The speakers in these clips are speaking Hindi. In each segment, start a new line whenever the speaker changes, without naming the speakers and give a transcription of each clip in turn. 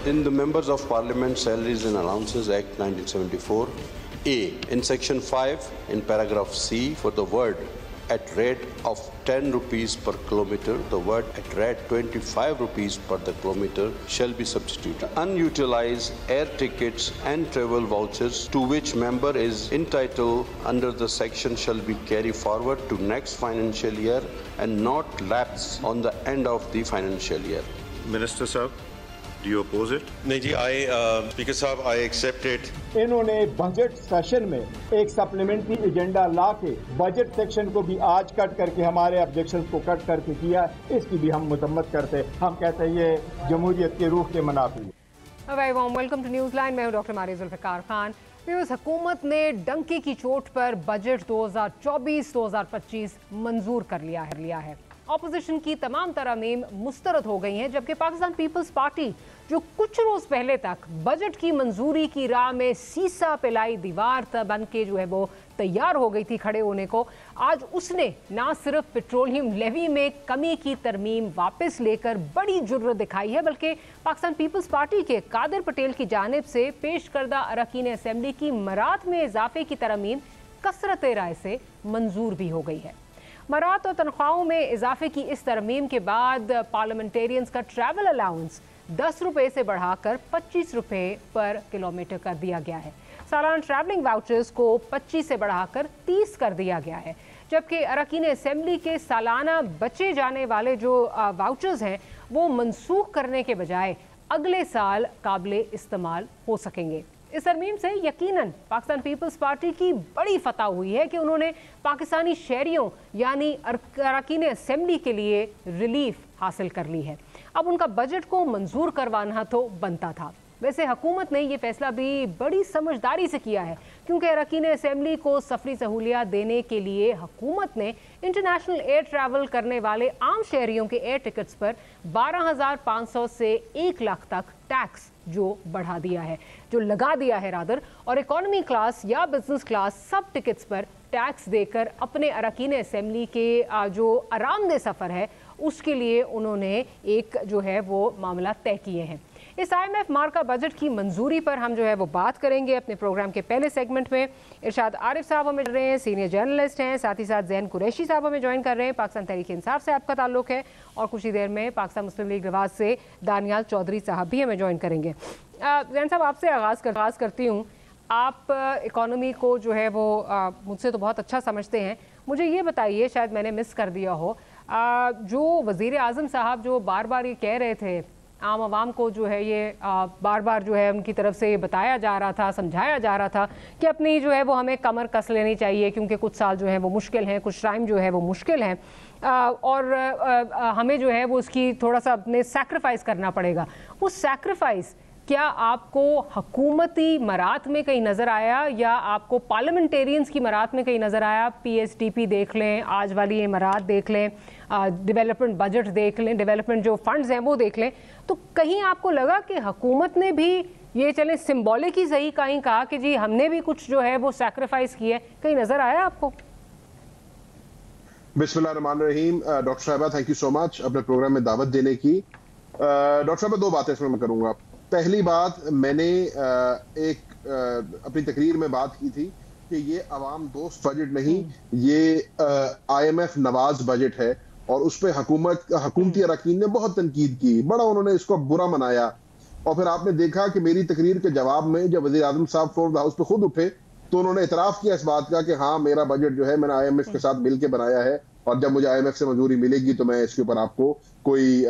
In the Members of Parliament Salaries and Allowances Act 1974, A, in Section 5, in paragraph C, for the word at rate of 10 rupees per kilometre, the word at rate 25 rupees per the kilometre shall be substituted. Unutilized air tickets and travel vouchers to which member is entitled under the section shall be carried forward to next financial year and not lapse on the end of the financial year.
Minister Sahab, do you oppose it?
नहीं जी, Speaker साहब, I accept it.
इन्होंने बजट सेशन में एक सप्लीमेंट्री एजेंडा ला के बजट सेक्शन को भी आज कट करके हमारे ऑब्जेक्शन को कट करके किया, इसकी भी हम मुजम्मत करते। हम कहते हैं ये जमहूरियत के रूह के मुनाफी है।
Very warm welcome to News Line. मैं हूं डॉक्टर मारिया जुल्फ़िकार खान। हुकूमत ने डंके की चोट पर बजट 2024-2025 मंजूर कर लिया है। ऑपोजिशन की तमाम तरमीम मुस्तरद हो गई हैं, जबकि पाकिस्तान पीपल्स पार्टी जो कुछ रोज पहले तक बजट की मंजूरी की राह में सीसा पिलाई दीवार बन के जो है वो तैयार हो गई थी खड़े होने को, आज उसने ना सिर्फ पेट्रोलियम लेवी में कमी की तरमीम वापस लेकर बड़ी जुर्रत दिखाई है, बल्कि पाकिस्तान पीपल्स पार्टी के कादिर पटेल की जानिब से पेश करदा अरकान असेंबली की मरात में इजाफे की तरमीम कसरत राय से मंजूर भी हो गई है। मरात और तनख्वाहों में इजाफे की इस तरमीम के बाद पार्लियामेंटेरियंस का ट्रैवल अलाउंस 10 रुपये से बढ़ाकर 25 रुपये पर किलोमीटर कर दिया गया है। सालाना ट्रैवलिंग वाउचर्स को 25 से बढ़ाकर 30 कर दिया गया है, जबकि अरकान असेंबली के सालाना बचे जाने वाले जो वाउचर्स हैं वो मनसूख करने के बजाय अगले साल काबिल इस्तेमाल हो सकेंगे। इस तरमीम से यकीनन पाकिस्तान पीपल्स पार्टी की बड़ी फतह हुई है कि उन्होंने पाकिस्तानी शहरियों यानी अरकान असेंबली के लिए रिलीफ हासिल कर ली है। अब उनका बजट को मंजूर करवाना तो बनता था। वैसे हुकूमत ने यह फैसला भी बड़ी समझदारी से किया है, क्योंकि अरकान असेंबली को सफरी सहूलियात देने के लिए हुकूमत ने इंटरनेशनल एयर ट्रैवल करने वाले आम शहरियों के एयर टिकट्स पर 12,500 से 1 लाख तक टैक्स जो बढ़ा दिया है, जो लगा दिया है रादर, और इकोनॉमी क्लास या बिजनेस क्लास सब टिकट्स पर टैक्स देकर अपने अरकान असेंबली के जो आरामदेह सफ़र है उसके लिए उन्होंने एक जो है वो मामला तय किए हैं। इस IMF मार्का बजट की मंजूरी पर हम जो है वो बात करेंगे अपने प्रोग्राम के पहले सेगमेंट में। इरशाद आरिफ साहब हमें जुड़ रहे हैं, सीनियर जर्नलिस्ट हैं, साथ ही साथ जैन कुरैशी साहब हमें ज्वाइन कर रहे हैं, पाकिस्तान तहरीक इंसाफ से आपका ताल्लुक है, और कुछ ही देर में पाकिस्तान मुस्लिम लीग रिवाज से दानियाल चौधरी साहब भी हमें ज्वाइन करेंगे। जैन साहब, आपसे आगाज़ करती हूँ। आप इकॉनमी को जो है वो मुझसे तो बहुत अच्छा समझते हैं, मुझे ये बताइए, शायद मैंने मिस कर दिया हो, जो वज़ीर आज़म साहब जो बार बार ये कह रहे थे आम आवाम को, जो है ये बार बार जो है उनकी तरफ से बताया जा रहा था, समझाया जा रहा था कि अपनी जो है वो हमें कमर कस लेनी चाहिए, क्योंकि कुछ साल जो है वो मुश्किल हैं, कुछ टाइम जो है वो मुश्किल हैं, और हमें जो है वो उसकी थोड़ा सा अपने सैक्रिफाइस करना पड़ेगा। वो सैक्रिफाइस क्या आपको हुकूमती मरात में कहीं नज़र आया या आपको पार्लियामेंटेरियंस की मरात में कहीं नज़र आया? PSDP देख लें, आज वाली ये मरात देख लें, डेवलपमेंट बजट देख लें, डेवलपमेंट जो फंड्स हैं वो देख लें, तो कहीं आपको लगा कि हुकूमत ने भी ये चले सिंबॉलिक ही सही कहीं कहा कि जी हमने भी कुछ जो है वो सैक्रिफाइस किया है, कहीं नज़र आया आपको?
बिस्मिल्लाहिर्रहमानिर्रहीम। डॉक्टर साहबा, थैंक यू सो मच अपने प्रोग्राम में दावत देने की। डॉक्टर साहबा, 2 बातें इसमें मैं करूँगा। पहली बात, मैंने अपनी तकरीर में बात की थी कि ये अवाम दोस्त बजट नहीं, ये IMF नवाज बजट है, और उस पर हुकूमती अरकान ने बहुत तनकीद की, बड़ा उन्होंने इसको बुरा मनाया। और फिर आपने देखा कि मेरी तकरीर के जवाब में जब वज़ीर आज़म साहब फ्लोर ऑफ द हाउस पे खुद उठे तो उन्होंने इतराफ़ किया इस बात का कि हाँ, मेरा बजट जो है मैंने IMF के साथ मिल के बनाया है, और जब मुझे IMF से मंजूरी मिलेगी तो मैं इसके ऊपर आपको कोई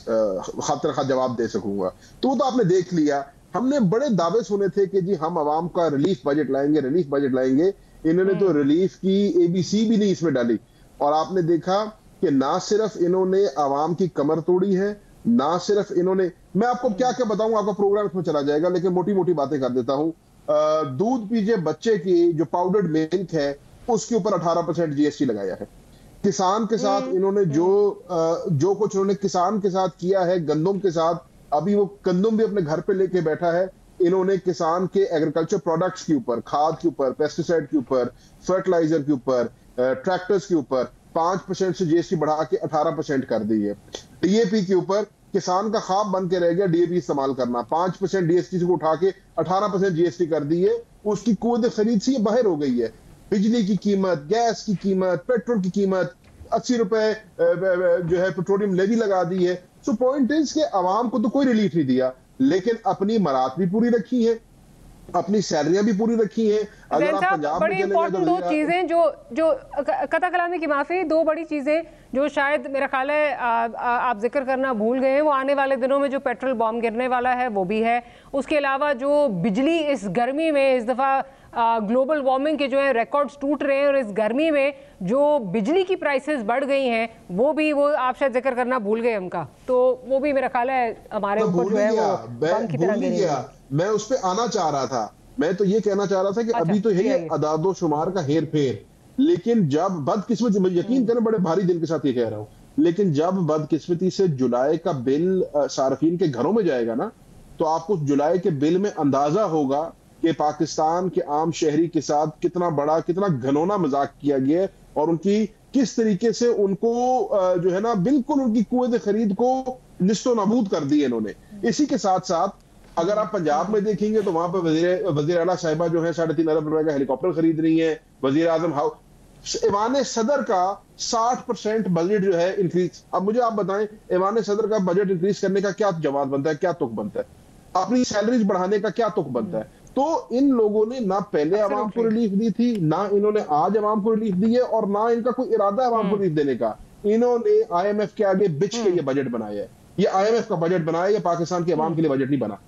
खतरखा जवाब दे सकूंगा। तो वो तो आपने देख लिया। हमने बड़े दावे सुने थे कि जी हम आवाम का रिलीफ बजट लाएंगे, रिलीफ बजट लाएंगे। इन्होंने तो रिलीफ की ABC भी नहीं इसमें डाली, और आपने देखा कि ना सिर्फ इन्होंने आवाम की कमर तोड़ी है, ना सिर्फ इन्होंने, मैं आपको क्या क्या बताऊं, आपका प्रोग्राम इसमें चला जाएगा, लेकिन मोटी मोटी बातें कर देता हूं। दूध पीजिए बच्चे की जो पाउडर्ड मिल्क है उसके ऊपर 18% GST लगाया है। किसान के साथ इन्होंने जो कुछ उन्होंने किसान के साथ किया है, गंदम के साथ, अभी वो गंदम भी अपने घर पे लेके बैठा है। इन्होंने किसान के एग्रीकल्चर प्रोडक्ट्स के ऊपर, खाद के ऊपर, पेस्टिसाइड के ऊपर, फर्टिलाइजर के ऊपर, ट्रैक्टर्स के ऊपर 5% से GST बढ़ा के 18% कर दी है। DAP के ऊपर किसान का ख्वाब बन के रह गया डीएपी इस्तेमाल करना। 5% डीएसटी को उठा के 18% जीएसटी कर दी है, उसकी कुव्वत खरीद से ये बाहर हो गई है। बिजली की कीमत, गैस की कीमत, पेट्रोल की कीमत, 80 रुपए जो है पेट्रोलियम लेवी लगा दी है। सो पॉइंट इज कि आवाम को तो कोई रिलीफ नहीं दिया, लेकिन अपनी मरात भी पूरी रखी है, अपनी सैलरियां भी पूरी रखी हैं। अगर आप पंजाब
बड़ी इंपॉर्टेंट दो चीजें जो कथा कलामी की माफी, दो बड़ी चीजें जो शायद मेरा ख्याल है आप जिक्र करना भूल गए हैं, वो आने वाले दिनों में जो पेट्रोल बॉम्ब गिरने वाला है वो भी है। उसके अलावा जो बिजली इस गर्मी में, इस दफा ग्लोबल वार्मिंग के जो है रिकॉर्ड्स टूट रहे हैं और इस गर्मी में जो बिजली की प्राइसेस बढ़ गई हैं वो आप शायद जिक्र करना भूल गए उनका, तो वो भी मेरा ख्याल है हमारे ऊपर जो है वो बम की तरह गिरी है।
मैं उस पे आना चाह रहा था, मैं तो ये कहना चाह रहा था कि अभी तो है अदादो शुमार का हेर फेर, लेकिन जब बदकिस्मती, यकीन करें बड़े भारी दिल के साथ ये कह रहा हूं, लेकिन जब बदकिस्मती से जुलाई का बिल सार्फिन के घरों में जाएगा ना, तो आपको जुलाई के बिल में अंदाजा होगा कि पाकिस्तान के आम शहरी के साथ कितना बड़ा, कितना घनौना मजाक किया गया है और उनकी किस तरीके से उनको जो है ना बिल्कुल उनकी कुव्वत खरीद को निस्तो नाबूद कर दी इन्होंने। इसी के साथ साथ अगर आप पंजाब में देखेंगे तो वहां पर वजीर आला साहिबा जो है 3.5 अरब रुपए का हेलीकॉप्टर खरीद रही है। वजीर आजम ईवान सदर का 60% बजट जो है इंक्रीज। अब मुझे आप बताएं, ईवान सदर का बजट इंक्रीज करने का क्या जवाब बनता है, क्या तुक बनता है, अपनी सैलरीज बढ़ाने का क्या तुक बनता है? तो इन लोगों ने ना पहले आवाम को रिलीफ दी थी, ना इन्होंने आज आवाम को रिलीफ दी है और ना इनका कोई इरादा है आवाम को रिलीफ देने का। इन्होंने आईएमएफ के आगे बिछ के ये बजट बनाया है। ये आईएमएफ का बजट बनाया, ये पाकिस्तान के आवाम के लिए बजट नहीं बना।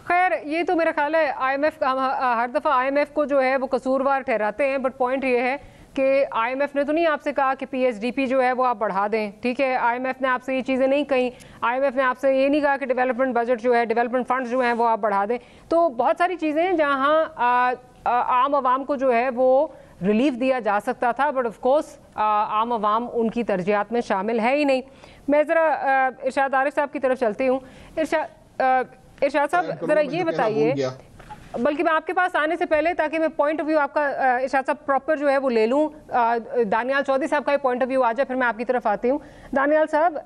खैर, ये तो मेरा ख्याल है आईएमएफ हर दफा आईएमएफ को जो है वो कसूरवार ठहराते हैं, बट पॉइंट ये है कि आईएमएफ ने तो नहीं आपसे कहा कि पीएचडीपी जो है वो आप बढ़ा दें, ठीक है। आईएमएफ ने आपसे ये चीज़ें नहीं कही, आईएमएफ ने आपसे ये नहीं कहा कि डेवलपमेंट बजट जो है, डेवलपमेंट फंड्स जो हैं वो आप बढ़ा दें। तो बहुत सारी चीज़ें हैं जहाँ आम आवाम को जो है वो रिलीफ दिया जा सकता था, बट ऑफ कोर्स आम आवाम उनकी तरजीहात में शामिल है ही नहीं। मैं ज़रा इरशाद आरिफ साहब की तरफ चलती हूँ। इरशाद साहब ज़रा ये बताइए, बल्कि मैं आपके पास आने से पहले, ताकि मैं पॉइंट ऑफ व्यू आपका इरशाद साहब प्रॉपर जो है वो ले लूँ, दानियाल चौधरी साहब का पॉइंट ऑफ व्यू आ जाए, फिर मैं आपकी तरफ आती हूँ। दानियाल साहब,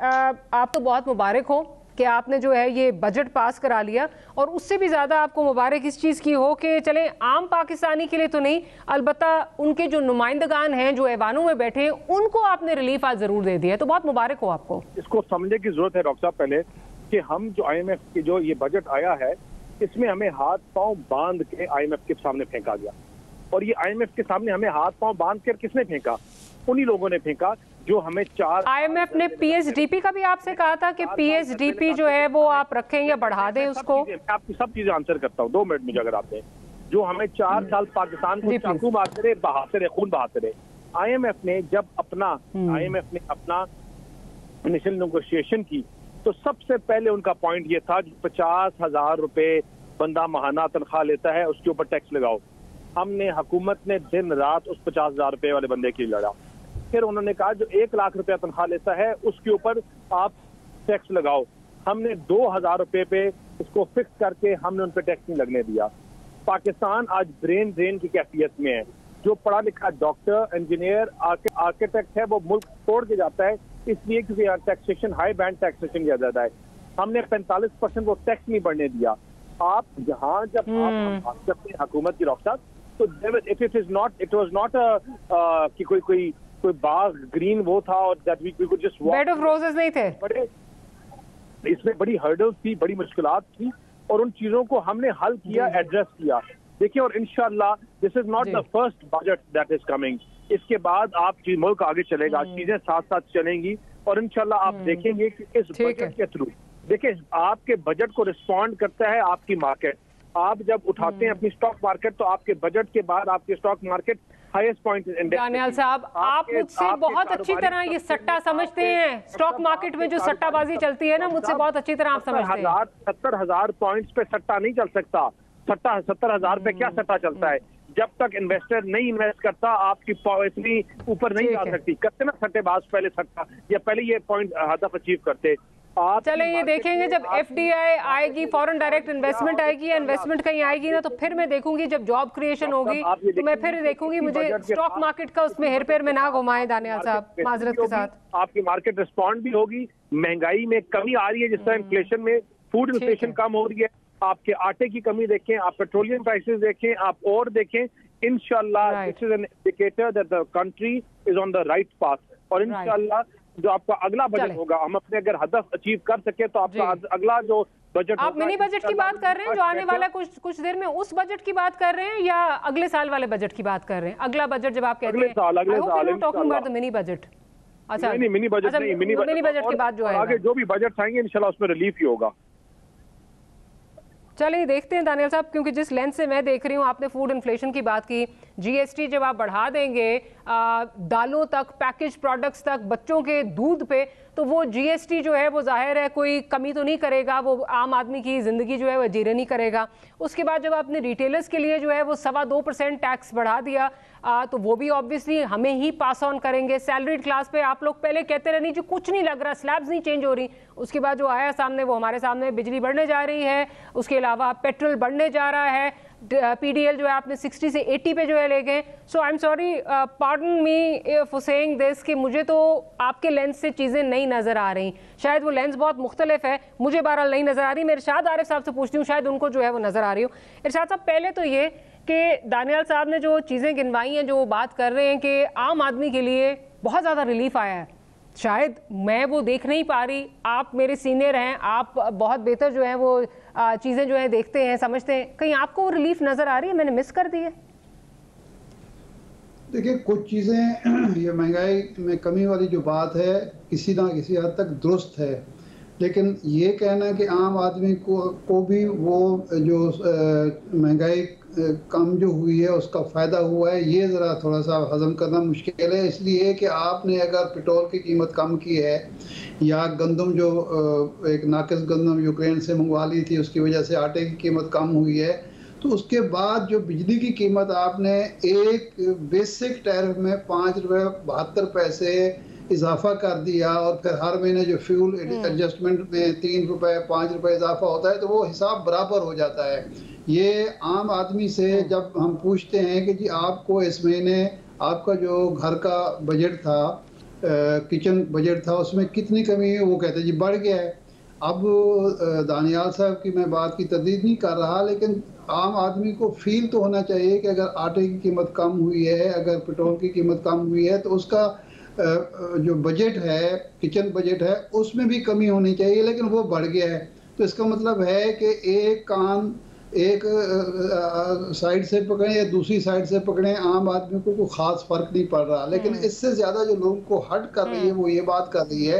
आप तो बहुत मुबारक हो कि आपने जो है ये बजट पास करा लिया, और उससे भी ज़्यादा आपको मुबारक इस चीज़ की हो कि चले आम पाकिस्तानी के लिए तो नहीं, अलबत्ता उनके जो नुमाइंदगान हैं जो ऐवानों में बैठे हैं उनको आपने रिलीफ आज ज़रूर दे दिया, तो बहुत मुबारक हो आपको।
इसको समझने की जरूरत है डॉक्टर साहब पहले कि हम जो आईएमएफ की जो ये बजट आया है, इसमें हमें हाथ पांव बांध के आईएमएफ के सामने फेंका गया, और ये आईएमएफ के सामने हमें हाथ पांव बांध कर किसने फेंका? उन्हीं लोगों ने फेंका जो हमें
आईएमएफ ने पीएचडीपी का भी आपसे कहा था कि पीएचडीपी जो है वो आप रखें या बढ़ा दें उसको।
मैं आपकी सब चीजें आंसर करता हूँ 2 मिनट में, अगर आप दें। जो हमें 4 साल पाकिस्तान को चाकू मारते रहे, बहाते रहे, खून बहाते रहे। आईएमएफ ने जब अपना इनिशियल नेगोशिएशन की, तो सबसे पहले उनका पॉइंट ये था कि 50,000 रुपए बंदा माहाना तनख्वाह लेता है, उसके ऊपर टैक्स लगाओ। हमने हुकूमत ने दिन रात उस 50,000 रुपए वाले बंदे के लिए लड़ा। फिर उन्होंने कहा जो 1 लाख रुपया तनख्वाह लेता है उसके ऊपर आप टैक्स लगाओ। हमने 2,000 रुपए पे इसको फिक्स करके हमने उन पर टैक्स नहीं लगने दिया। पाकिस्तान आज ब्रेन ड्रेन की कैफियत में है। जो पढ़ा लिखा डॉक्टर, इंजीनियर, आर्किटेक्ट है वो मुल्क छोड़ के जाता है, इसलिए क्योंकि यहाँ टैक्सेशन, हाई बैंड टैक्सेशन किया जाता है। हमने 45% वो टैक्स नहीं बढ़ने दिया। आप जहाँ जब आप हुकूमत की रफ्तार, तो इट वाज नॉट कि कोई बाग ग्रीन वो था और that we could just walk,
bed of roses नहीं थे।
बड़े इसमें बड़ी हर्डल्स थी, बड़ी मुश्किलात थी, और उन चीजों को हमने हल किया, एड्रेस किया। देखिए, और इंशाल्लाह this is not the first budget that is coming. इसके बाद आप मुल्क आगे चलेगा, चीजें साथ साथ चलेंगी, और इंशाल्लाह आप देखेंगे कि इस बजट के थ्रू, देखिए आपके बजट को रिस्पॉन्ड करता है आपकी मार्केट। आप जब उठाते हैं अपनी स्टॉक मार्केट, तो आपके बजट के बाद आपके stock market highest point index.
Daniyal साहब, आप मुझसे बहुत अच्छी तरह ये सट्टा समझते हैं, स्टॉक मार्केट में जो सट्टाबाजी चलती है ना, मुझसे बहुत अच्छी तरह आप समझते हैं।
70,000 पॉइंट्स पे सट्टा नहीं चल सकता। 70,000 पे क्या सट्टा चलता है? जब तक इन्वेस्टर नहीं इन्वेस्ट करता, आपकी इतनी ऊपर नहीं जा सकती। करते ना सट्टेबाज पहले सट्टा, या पहले ये पॉइंट हदफ अचीव करते। आप
चले ये देखेंगे जब FDI आएगी, फॉरेन डायरेक्ट इन्वेस्टमेंट आएगी या इन्वेस्टमेंट कहीं आएगी ना, तो फिर मैं देखूंगी जब जॉब क्रिएशन होगी तो मैं फिर देखूंगी। मुझे स्टॉक मार्केट का उसमें हेरफेर में ना घुमाएं दानियाल साहब, माजरत के साथ।
आपकी मार्केट रिस्पॉन्ड भी होगी, महंगाई में कमी आ रही है, जिस तरह इन्फ्लेशन में फूड इन्फ्लेशन कम हो रही है, आपके आटे की कमी देखें, आप पेट्रोलियम प्राइसेस देखें, आप और देखें, इंशाल्लाह this is an indicator that the country is on the right path. और इंशाल्लाह जो आपका अगला बजट होगा, हम अपने अगर हदफ अचीव कर सके तो आपका अगला जो बजट,
आप मिनी बजट की बात कर रहे हैं जो आने वाला कुछ देर में, उस बजट की बात कर रहे हैं या अगले साल वाले बजट की बात कर रहे हैं? अगला बजट जब आप कहते हैं, talking about the mini budget. अच्छा
नहीं, मिनी बजट नहीं, मिनी
बजट की बात जो है,
आगे जो भी बजट आएंगे इंशाल्लाह उसमें रिलीफ ही होगा।
चलिए देखते हैं दानियाल साहब, क्योंकि जिस लेंस से मैं देख रही हूँ, आपने फूड इन्फ्लेशन की बात की, GST जब आप बढ़ा देंगे दालों तक, पैकेज प्रोडक्ट्स तक, बच्चों के दूध पे, तो वो GST जो है वो जाहिर है कोई कमी तो नहीं करेगा, वो आम आदमी की ज़िंदगी जो है वो जीरे नहीं करेगा। उसके बाद जब आपने रिटेलर्स के लिए जो है वो 2.25% टैक्स बढ़ा दिया, तो वो भी ऑब्वियसली हमें ही पास ऑन करेंगे। सैलरीड क्लास पे आप लोग पहले कहते रहे नहीं जी कुछ नहीं लग रहा, स्लैब्स नहीं चेंज हो रही, उसके बाद जो आया सामने वो हमारे सामने बिजली बढ़ने जा रही है, उसके अलावा पेट्रोल बढ़ने जा रहा है, PDL जो है आपने 60 से 80 पे जो है ले गए। So I am sorry, pardon me for saying this कि मुझे तो आपके लेंस से चीज़ें नहीं नज़र आ रही, शायद वो लेंस बहुत मुख्तलिफ है, मुझे बहरहाल नहीं नज़र आ रही। मैं इरशाद आरिफ साहब से पूछती हूँ, शायद उनको जो है वो नज़र आ रही हो। इरशाद साहब, पहले तो ये कि दानियाल साहब ने जो चीज़ें गिनवाई हैं, जो बात कर रहे हैं कि आम आदमी के लिए बहुत ज़्यादा रिलीफ आया है, शायद मैं वो देख नहीं पा रही, आप मेरे सीनियर हैं, आप बहुत बेहतर जो है वो चीज़ें जो है देखते हैं, समझते हैं, कहीं आपको वो रिलीफ नज़र आ रही है, मैंने मिस कर दी है?
देखिए, कुछ चीज़ें ये महंगाई में कमी वाली जो बात है किसी ना किसी हद तक दुरुस्त है, लेकिन ये कहना कि आम आदमी को भी वो जो महंगाई कम जो हुई है उसका फ़ायदा हुआ है, ये ज़रा थोड़ा सा हज़म करना मुश्किल है। इसलिए कि आपने अगर पेट्रोल की कीमत कम की है या गंदम जो एक नाकिस गंदम यूक्रेन से मंगवा ली थी उसकी वजह से आटे की कीमत कम हुई है, तो उसके बाद जो बिजली की कीमत आपने एक बेसिक टैरिफ में 5 रुपये 72 पैसे इजाफा कर दिया और फिर हर महीने जो फ्यूल एडजस्टमेंट में 3 रुपये 5 रुपये इजाफा होता है, तो वो हिसाब बराबर हो जाता है। ये आम आदमी से जब हम पूछते हैं कि जी आपको इस महीने आपका जो घर का बजट था, किचन बजट था, उसमें कितनी कमी है, वो कहते हैं जी बढ़ गया है। अब दानियाल साहब की मैं बात की तरदीद नहीं कर रहा, लेकिन आम आदमी को फील तो होना चाहिए कि अगर आटे की कीमत कम हुई है, अगर पेट्रोल की कीमत कम हुई है, तो उसका जो बजट है, किचन बजट है, उसमें भी कमी होनी चाहिए, लेकिन वो बढ़ गया है। तो इसका मतलब है कि एक कान एक साइड से पकड़े या दूसरी साइड से पकड़े, आम आदमी को कोई ख़ास फ़र्क नहीं पड़ रहा। लेकिन इससे ज़्यादा जो लोगों को हट कर रही है वो ये बात कर रही है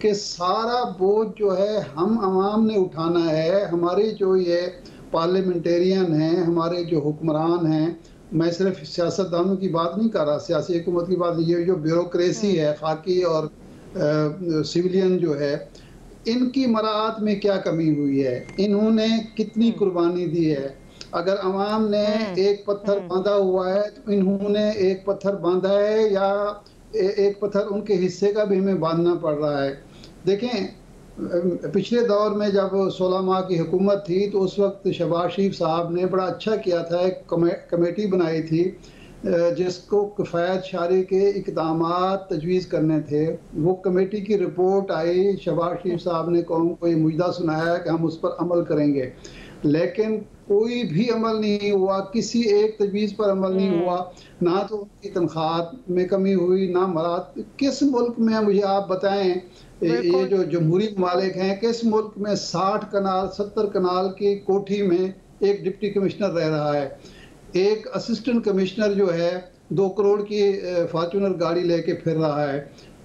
कि सारा बोझ जो है हम आवाम ने उठाना है। हमारे जो ये पार्लियामेंटेरियन हैं, हमारे जो हुक्मरान हैं, मैं सिर्फ सियासतदानों की बात नहीं कर रहा, सियासी हुकूमत की बात, ये जो ब्यूरोक्रेसी है, खाकी और सिविलियन जो है, इनकी मराहत में क्या कमी हुई है, इन्होंने कितनी कुर्बानी दी है। अगर अवाम ने एक पत्थर बांधा हुआ है तो इन्होंने एक पत्थर बांधा है या एक पत्थर उनके हिस्से का भी हमें बांधना पड़ रहा है। देखें, पिछले दौर में जब 16 माह की हुकूमत थी तो उस वक्त शहबाज शरीफ साहब ने बड़ा अच्छा किया था, एक कमेटी बनाई थी जिसको किफ़ायत शारी के इक़दामात तजवीज़ करने थे। वो कमेटी की रिपोर्ट आई, शहबाज शरीफ साहब ने कौम को ये मुजदा सुनाया कि हम उस पर अमल करेंगे, लेकिन कोई भी अमल नहीं हुआ, किसी एक तजवीज़ पर अमल नहीं हुआ। ना तो उनकी तनख्वाह में कमी हुई, ना मरात। किस मुल्क में, मुझे आप बताएं, ये जो जमहूरी ममालिक हैं, किस मुल्क में 60 कनाल 70 कनाल की कोठी में एक डिप्टी कमिश्नर रह रहा है, एक असिस्टेंट कमिश्नर जो है 2 करोड़ की फॉर्चूनर गाड़ी लेके फिर रहा है,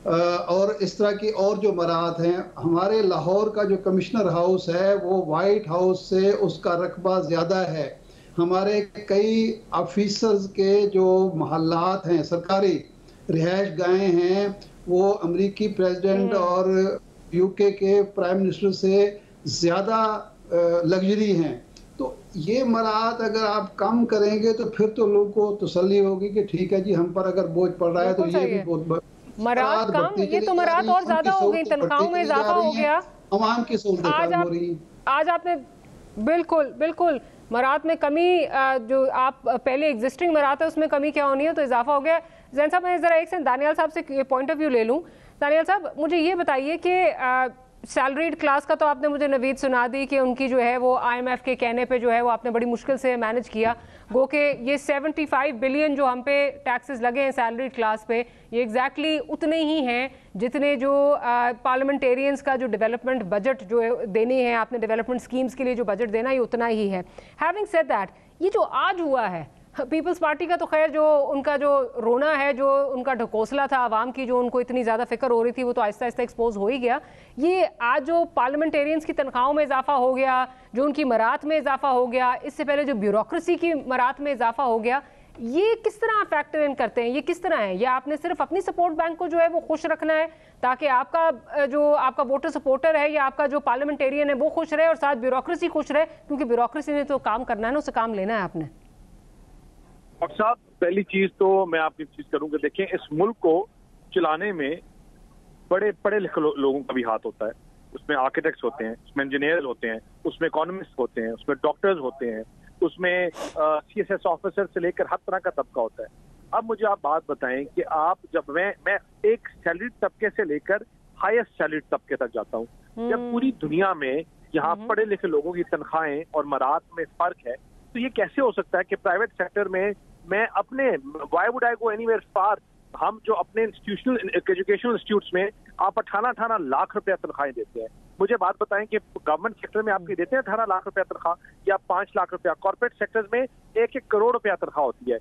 और इस तरह की और जो मराहत हैं। हमारे लाहौर का जो कमिश्नर हाउस है वो वाइट हाउस से उसका रकबा ज़्यादा है। हमारे कई ऑफिसर्स के जो महल्लात हैं, सरकारी रिहाइश गाहें हैं, वो अमेरिकी प्रेसिडेंट और यूके के प्राइम मिनिस्टर से ज़्यादा लग्जरी हैं। तो ये मराहत अगर आप कम करेंगे तो फिर तो लोगों को तसल्ली होगी कि ठीक है जी, हम पर अगर बोझ पड़ रहा है तो ये भी बहुत
मराहत कम, ये तो मराहत और ज्यादा हो गई, तनख्वाहों में इजाफा हो गया,
आवाम की सहूलतें कम हो रही हैं।
आज आपने बिल्कुल बिल्कुल मरात में कमी, जो आप पहले एग्जिस्टिंग मरात है उसमें कमी क्या होनी है, तो इजाफा हो गया। जैन साहब, मैं ज़रा एक से दानियाल साहब से पॉइंट ऑफ व्यू ले लूँ। दानियाल साहब, मुझे ये बताइए कि सैलरीड क्लास का तो आपने मुझे नवीद सुना दी कि उनकी जो है वो IMF के कहने पे जो है वो आपने बड़ी मुश्किल से मैनेज किया। गो के ये 75 बिलियन जो हम पे टैक्सेस लगे हैं सैलरीड क्लास पे, ये एग्जैक्टली उतने ही हैं जितने जो पार्लियामेंटेरियंस का जो डेवलपमेंट बजट जो देनी है, आपने डेवलपमेंट स्कीम्स के लिए जो बजट देना है, ये उतना ही है। हैविंग सेड दैट, ये जो आज हुआ है पीपल्स पार्टी का, तो खैर जो उनका जो रोना है, जो उनका ढकोसला था आवाम की, जो उनको इतनी ज़्यादा फिक्र हो रही थी, वो तो आहिस्ता आहिस्ता एक्सपोज हो ही गया। ये आज जो पार्लियामेंटेरियंस की तनख्वाहों में इजाफा हो गया, जो उनकी मरात में इजाफा हो गया, इससे पहले जो ब्यूरोक्रेसी की मरात में इजाफा हो गया, ये किस तरह फैक्टर इन करते हैं? ये किस तरह है? या आपने सिर्फ अपनी सपोर्ट बैंक को जो है वो खुश रखना है ताकि आपका जो आपका वोटर सपोर्टर है या आपका जो पार्लियामेंटेरियन है वो खुश रहे और साथ ब्यूरोक्रेसी खुश रहे? क्योंकि ब्यूरोक्रेसी ने तो काम करना है ना, उससे काम लेना है आपने।
डॉक्टर साहब, पहली चीज तो मैं आपकी चीज करूंगा, देखें इस मुल्क को चलाने में बड़े पढ़े लिखे लोगों का भी हाथ होता है। उसमें आर्किटेक्ट्स होते हैं, उसमें इंजीनियर होते हैं, उसमें इकोनॉमिस्ट होते हैं, उसमें डॉक्टर्स होते हैं, उसमें CSS ऑफिसर से लेकर हर तरह का तबका होता है। अब मुझे आप बात बताएं कि आप जब मैं एक सैलरीड तबके से लेकर हाईएस्ट सैलरीड तबके तक जाता हूँ, जब पूरी दुनिया में यहाँ पढ़े लिखे लोगों की तनख्वाहें और मरात में फर्क है, तो ये कैसे हो सकता है कि प्राइवेट सेक्टर में मैं अपने why would I go anywhere far, हम जो अपने इंस्टीट्यूशनल एजुकेशनल इंस्टीट्यूट्स में आप 18 लाख रुपया तनख्वाहें देते हैं। मुझे बात बताएं कि गवर्नमेंट सेक्टर में आपकी देते हैं 18 लाख रुपया तनख्वाह या 5 लाख रुपया, कॉर्पोरेट सेक्टर्स में 1-1 करोड़ रुपया तनख्वाह होती है।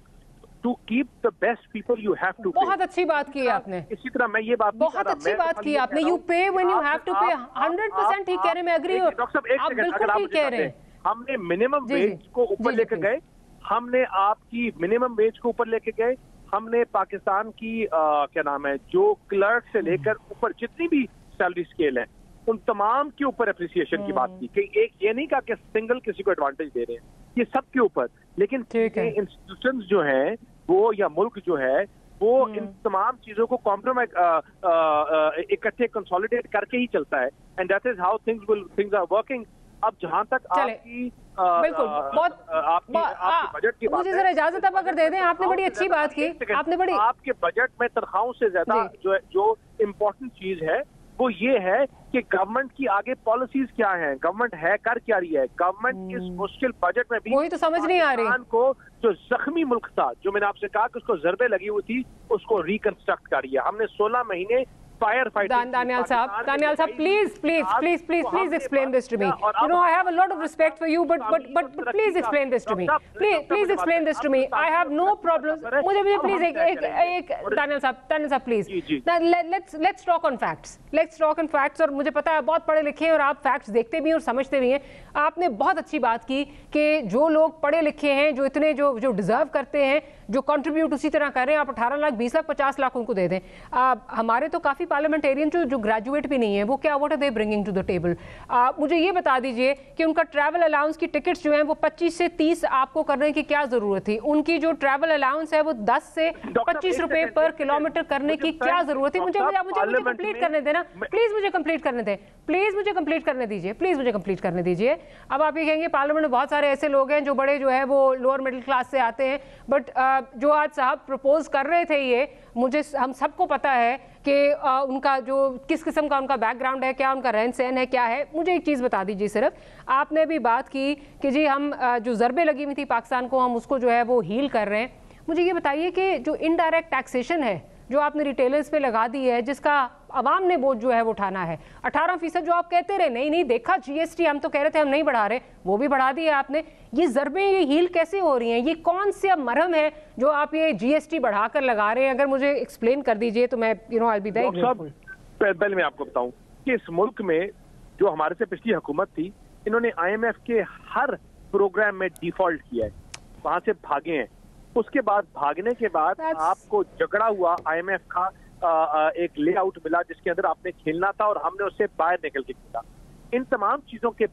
To keep the best people you have to pay.
बहुत अच्छी बात की आपने।
इसी तरह मैं ये बात
बहुत अच्छी बात की आपने, यू पे व्हेन यू हैव टू पे। 100% ठीक कह रहे, मैं एग्री हूं।
डॉक्टर साहब, एक
आप बिल्कुल ठीक कह रहे हैं।
हमने मिनिमम वेज को ऊपर लेकर गए, हमने आपकी मिनिमम वेज को ऊपर लेके गए, हमने पाकिस्तान की क्या नाम है, जो क्लर्क से लेकर ऊपर जितनी भी सैलरी स्केल है, उन तमाम के ऊपर अप्रिसिएशन की बात की कि एक ये नहीं कहा कि सिंगल किसी को एडवांटेज दे रहे हैं, ये सब के ऊपर। लेकिन इंस्टीट्यूशंस जो हैं वो या मुल्क जो है वो इन तमाम चीजों को कॉम्प्रोमाइज इकट्ठे कंसोलिडेट करके ही चलता है, and that is how things are working. अब जहां तक आपकी
बिल्कुल आपकी
बजट की बात,
मुझे जरा इजाजत आप अगर दे दें, आपने बड़ी अच्छी बात की। आपने बड़ी
आपके बजट में तनख्वाहों से ज्यादा जो इम्पोर्टेंट चीज है वो ये है कि गवर्नमेंट की आगे पॉलिसीज क्या हैं, गवर्नमेंट है कर क्या रही है। गवर्नमेंट इस मुश्किल बजट में भी
वही तो समझ नहीं आ रही
को, जो जख्मी मुल्क था, जो मैंने आपसे कहा कि उसको जरबे लगी हुई थी, उसको रिकंस्ट्रक्ट कर रही है। हमने 16 महीने फायर फाइटिंग।
दानियाल साहब, please explain this to me. You know, I have a lot of respect for you, but please explain this to me. Please explain this to me. I have no problem. मुझे please एक दानियाल साहब please. Let's talk on facts. Let's talk on facts. और मुझे पता है बहुत पढ़े लिखे हैं और आप फैक्ट्स देखते भी हैं और समझते भी हैं। आपने बहुत अच्छी बात की कि जो लोग पढ़े लिखे हैं, जो इतने जो डिजर्व करते हैं, जो कंट्रीब्यूट उसी तरह कर रहे हैं, आप 18 लाख 20 लाख 50 लाख उनको दे दें। हमारे तो काफी पार्लियामेंटेरियन जो ग्रेजुएट भी नहीं है, वो क्या what are they bringing to the table? मुझे ये बता दीजिए कि उनका ट्रैवल अलाउंस की टिकट्स जो हैं वो 25 से 30 आपको करने की क्या जरूरत थी? उनकी जो ट्रैवल अलाउंस है वो 10 से 25 रुपए पर किलोमीटर करने की क्या जरूरत थी? मुझे कंप्लीट करने देना प्लीज, मुझे कंप्लीट करने दें प्लीज, मुझे कंप्लीट करने दीजिए प्लीज, मुझे कंप्लीट करने दीजिए। अब आप ये कहेंगे पार्लियामेंट में बहुत सारे ऐसे लोग हैं जो बड़े जो है वो लोअर मिडिल क्लास से आते हैं, बट जो आज साहब प्रपोज कर रहे थे, ये मुझे हम सबको पता है कि उनका जो किस किस्म का उनका बैकग्राउंड है, क्या उनका रहन सहन है, क्या है। मुझे एक चीज़ बता दीजिए सिर्फ, आपने भी बात की कि जी हम जो ज़रबे लगी हुई थी पाकिस्तान को, हम उसको जो है वो हील कर रहे हैं। मुझे ये बताइए कि जो इनडायरेक्ट टैक्सेशन है जो आपने रिटेलर्स पे लगा दी है, जिसका आवाम ने बोझ जो है वो उठाना है, 18% जो आप कहते रहे नहीं देखा GST, हम तो कह रहे थे हम नहीं बढ़ा रहे, वो भी बढ़ा दिया आपने। ये ज़रबे ये हील कैसे हो रही हैं? ये कौन सा मरहम है जो आप ये GST बढ़ाकर लगा रहे हैं? अगर मुझे एक्सप्लेन कर दीजिए तो मैं आई बी वेरी ग्रेटफुल।
पहले मैं आपको बताऊं कि इस मुल्क में जो हमारे से पिछली हुकूमत थी, इन्होंने IMF के हर प्रोग्राम में डिफॉल्ट किया है, वहां से भागे हैं। उसके बाद भागने के बाद आपको झगड़ा हुआ IMF का एक लेआउट मिला जिसके अंदर आपने खेलना था और हमने उससे बाहर निकल के खेला। इन तमाम चीजों के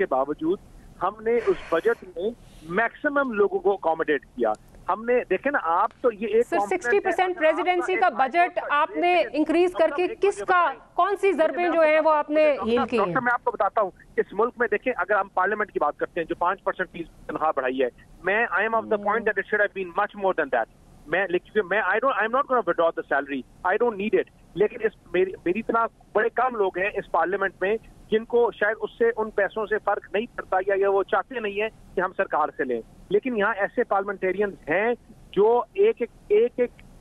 बावजूद हमने उस बजट में मैक्सिमम लोगों को अकोमोडेट किया। हमने देखे ना, आप तो ये एक
सर 60% प्रेसिडेंसी का बजट आपने इंक्रीज करके किसका, कौन सी ज़रबें जो है वो आपने हील की हैं?
मैं आपको बताता हूँ, इस मुल्क में देखें, अगर हम पार्लियामेंट की बात करते हैं जो 5% फीस तनख्वाह बढ़ाई है, मैं I am of the point that it should have been much more than that. मैं I am not gonna withdraw the salary, I don't need it, लेकिन इस मेरी इतना बड़े कम लोग हैं इस पार्लियामेंट में जिनको शायद उससे उन पैसों से फर्क नहीं पड़ता, या वो चाहते नहीं है कि हम सरकार से लें। लेकिन यहाँ ऐसे पार्लियामेंटेरियंस हैं जो एक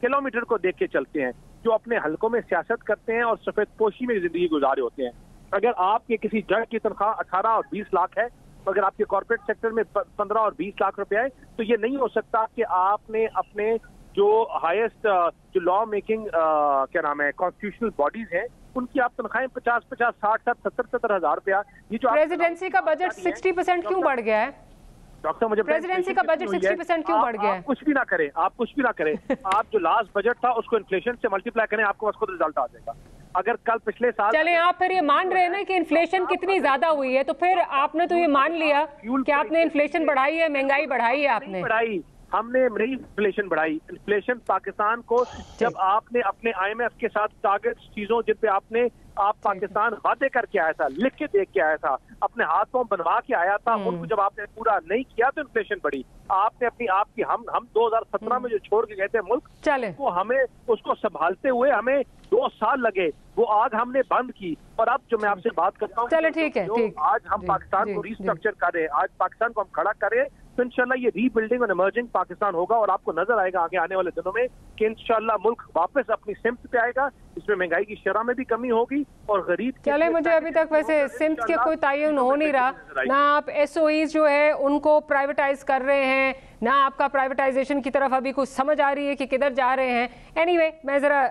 किलोमीटर को देख के चलते हैं, जो अपने हलकों में सियासत करते हैं और सफेद पोशी में जिंदगी गुजारे होते हैं। अगर आपके किसी जज की तनख्वाह 18 और 20 लाख है, अगर आपके कॉर्पोरेट सेक्टर में 15 और 20 लाख रुपए है, तो ये नहीं हो सकता कि आपने अपने जो हाईएस्ट जो लॉ मेकिंग क्या नाम है कॉन्स्टिट्यूशनल बॉडीज हैं, उनकी आप तनख्वाहें 50-50, 60-60, 70-70 हजार रुपया, ये जो
प्रेसिडेंसी का बजट 60% क्यों बढ़ गया है?
डॉक्टर, मुझे
प्रेसिडेंसी का बजट 60% क्यों बढ़ गया है?
कुछ भी ना करें, आप कुछ भी ना करें, आप जो लास्ट बजट था उसको इन्फ्लेशन से मल्टीप्लाई करें, आपको बस खुद रिजल्ट आ जाएगा। अगर कल पिछले साल
चले, आप फिर ये मान रहे हैं ना कि इन्फ्लेशन कितनी ज्यादा हुई है, तो फिर आपने तो ये मान लिया कि आपने इन्फ्लेशन बढ़ाई है, महंगाई बढ़ाई है। आपने
बढ़ाई, हमने नहीं इन्फ्लेशन बढ़ाई। इन्फ्लेशन पाकिस्तान को, जब आपने अपने IMF के साथ टारगेट चीजों जिन पे आप पाकिस्तान वादे करके आया था, लिख के देख के आया था, अपने हाथों बनवा के आया था, उनको जब आपने पूरा नहीं किया तो इन्फ्लेशन बढ़ी। आपने अपनी आपकी हम 2017 में जो छोड़ के गए थे मुल्क, तो हमें उसको संभालते हुए हमें 2 साल लगे, वो आग हमने बंद की। और अब जो मैं आपसे बात करता हूँ,
चलो ठीक है, ठीक,
आज हम पाकिस्तान को रिस्ट्रक्चर कर रहे हैं, आज पाकिस्तान को हम खड़ा कर रहे हैं, तो इंशाल्लाह ये रीबिल्डिंग और इमर्जिंग पाकिस्तान होगा, और आपको नजर आएगा आगे आने वाले दिनों में कि इंशाल्लाह मुल्क वापस अपनी सिमत पे आएगा। इसमें महंगाई की शरह में भी कमी होगी और गरीब।
चले, मुझे अभी तक वैसे सिमत के कोई तयन हो नहीं रहा, ना आप SOEs जो है उनको प्राइवेटाइज कर रहे हैं, ना आपका प्राइवेटाइजेशन की तरफ अभी कुछ समझ आ रही है कि किधर जा रहे हैं। एनीवे, मैं ज़रा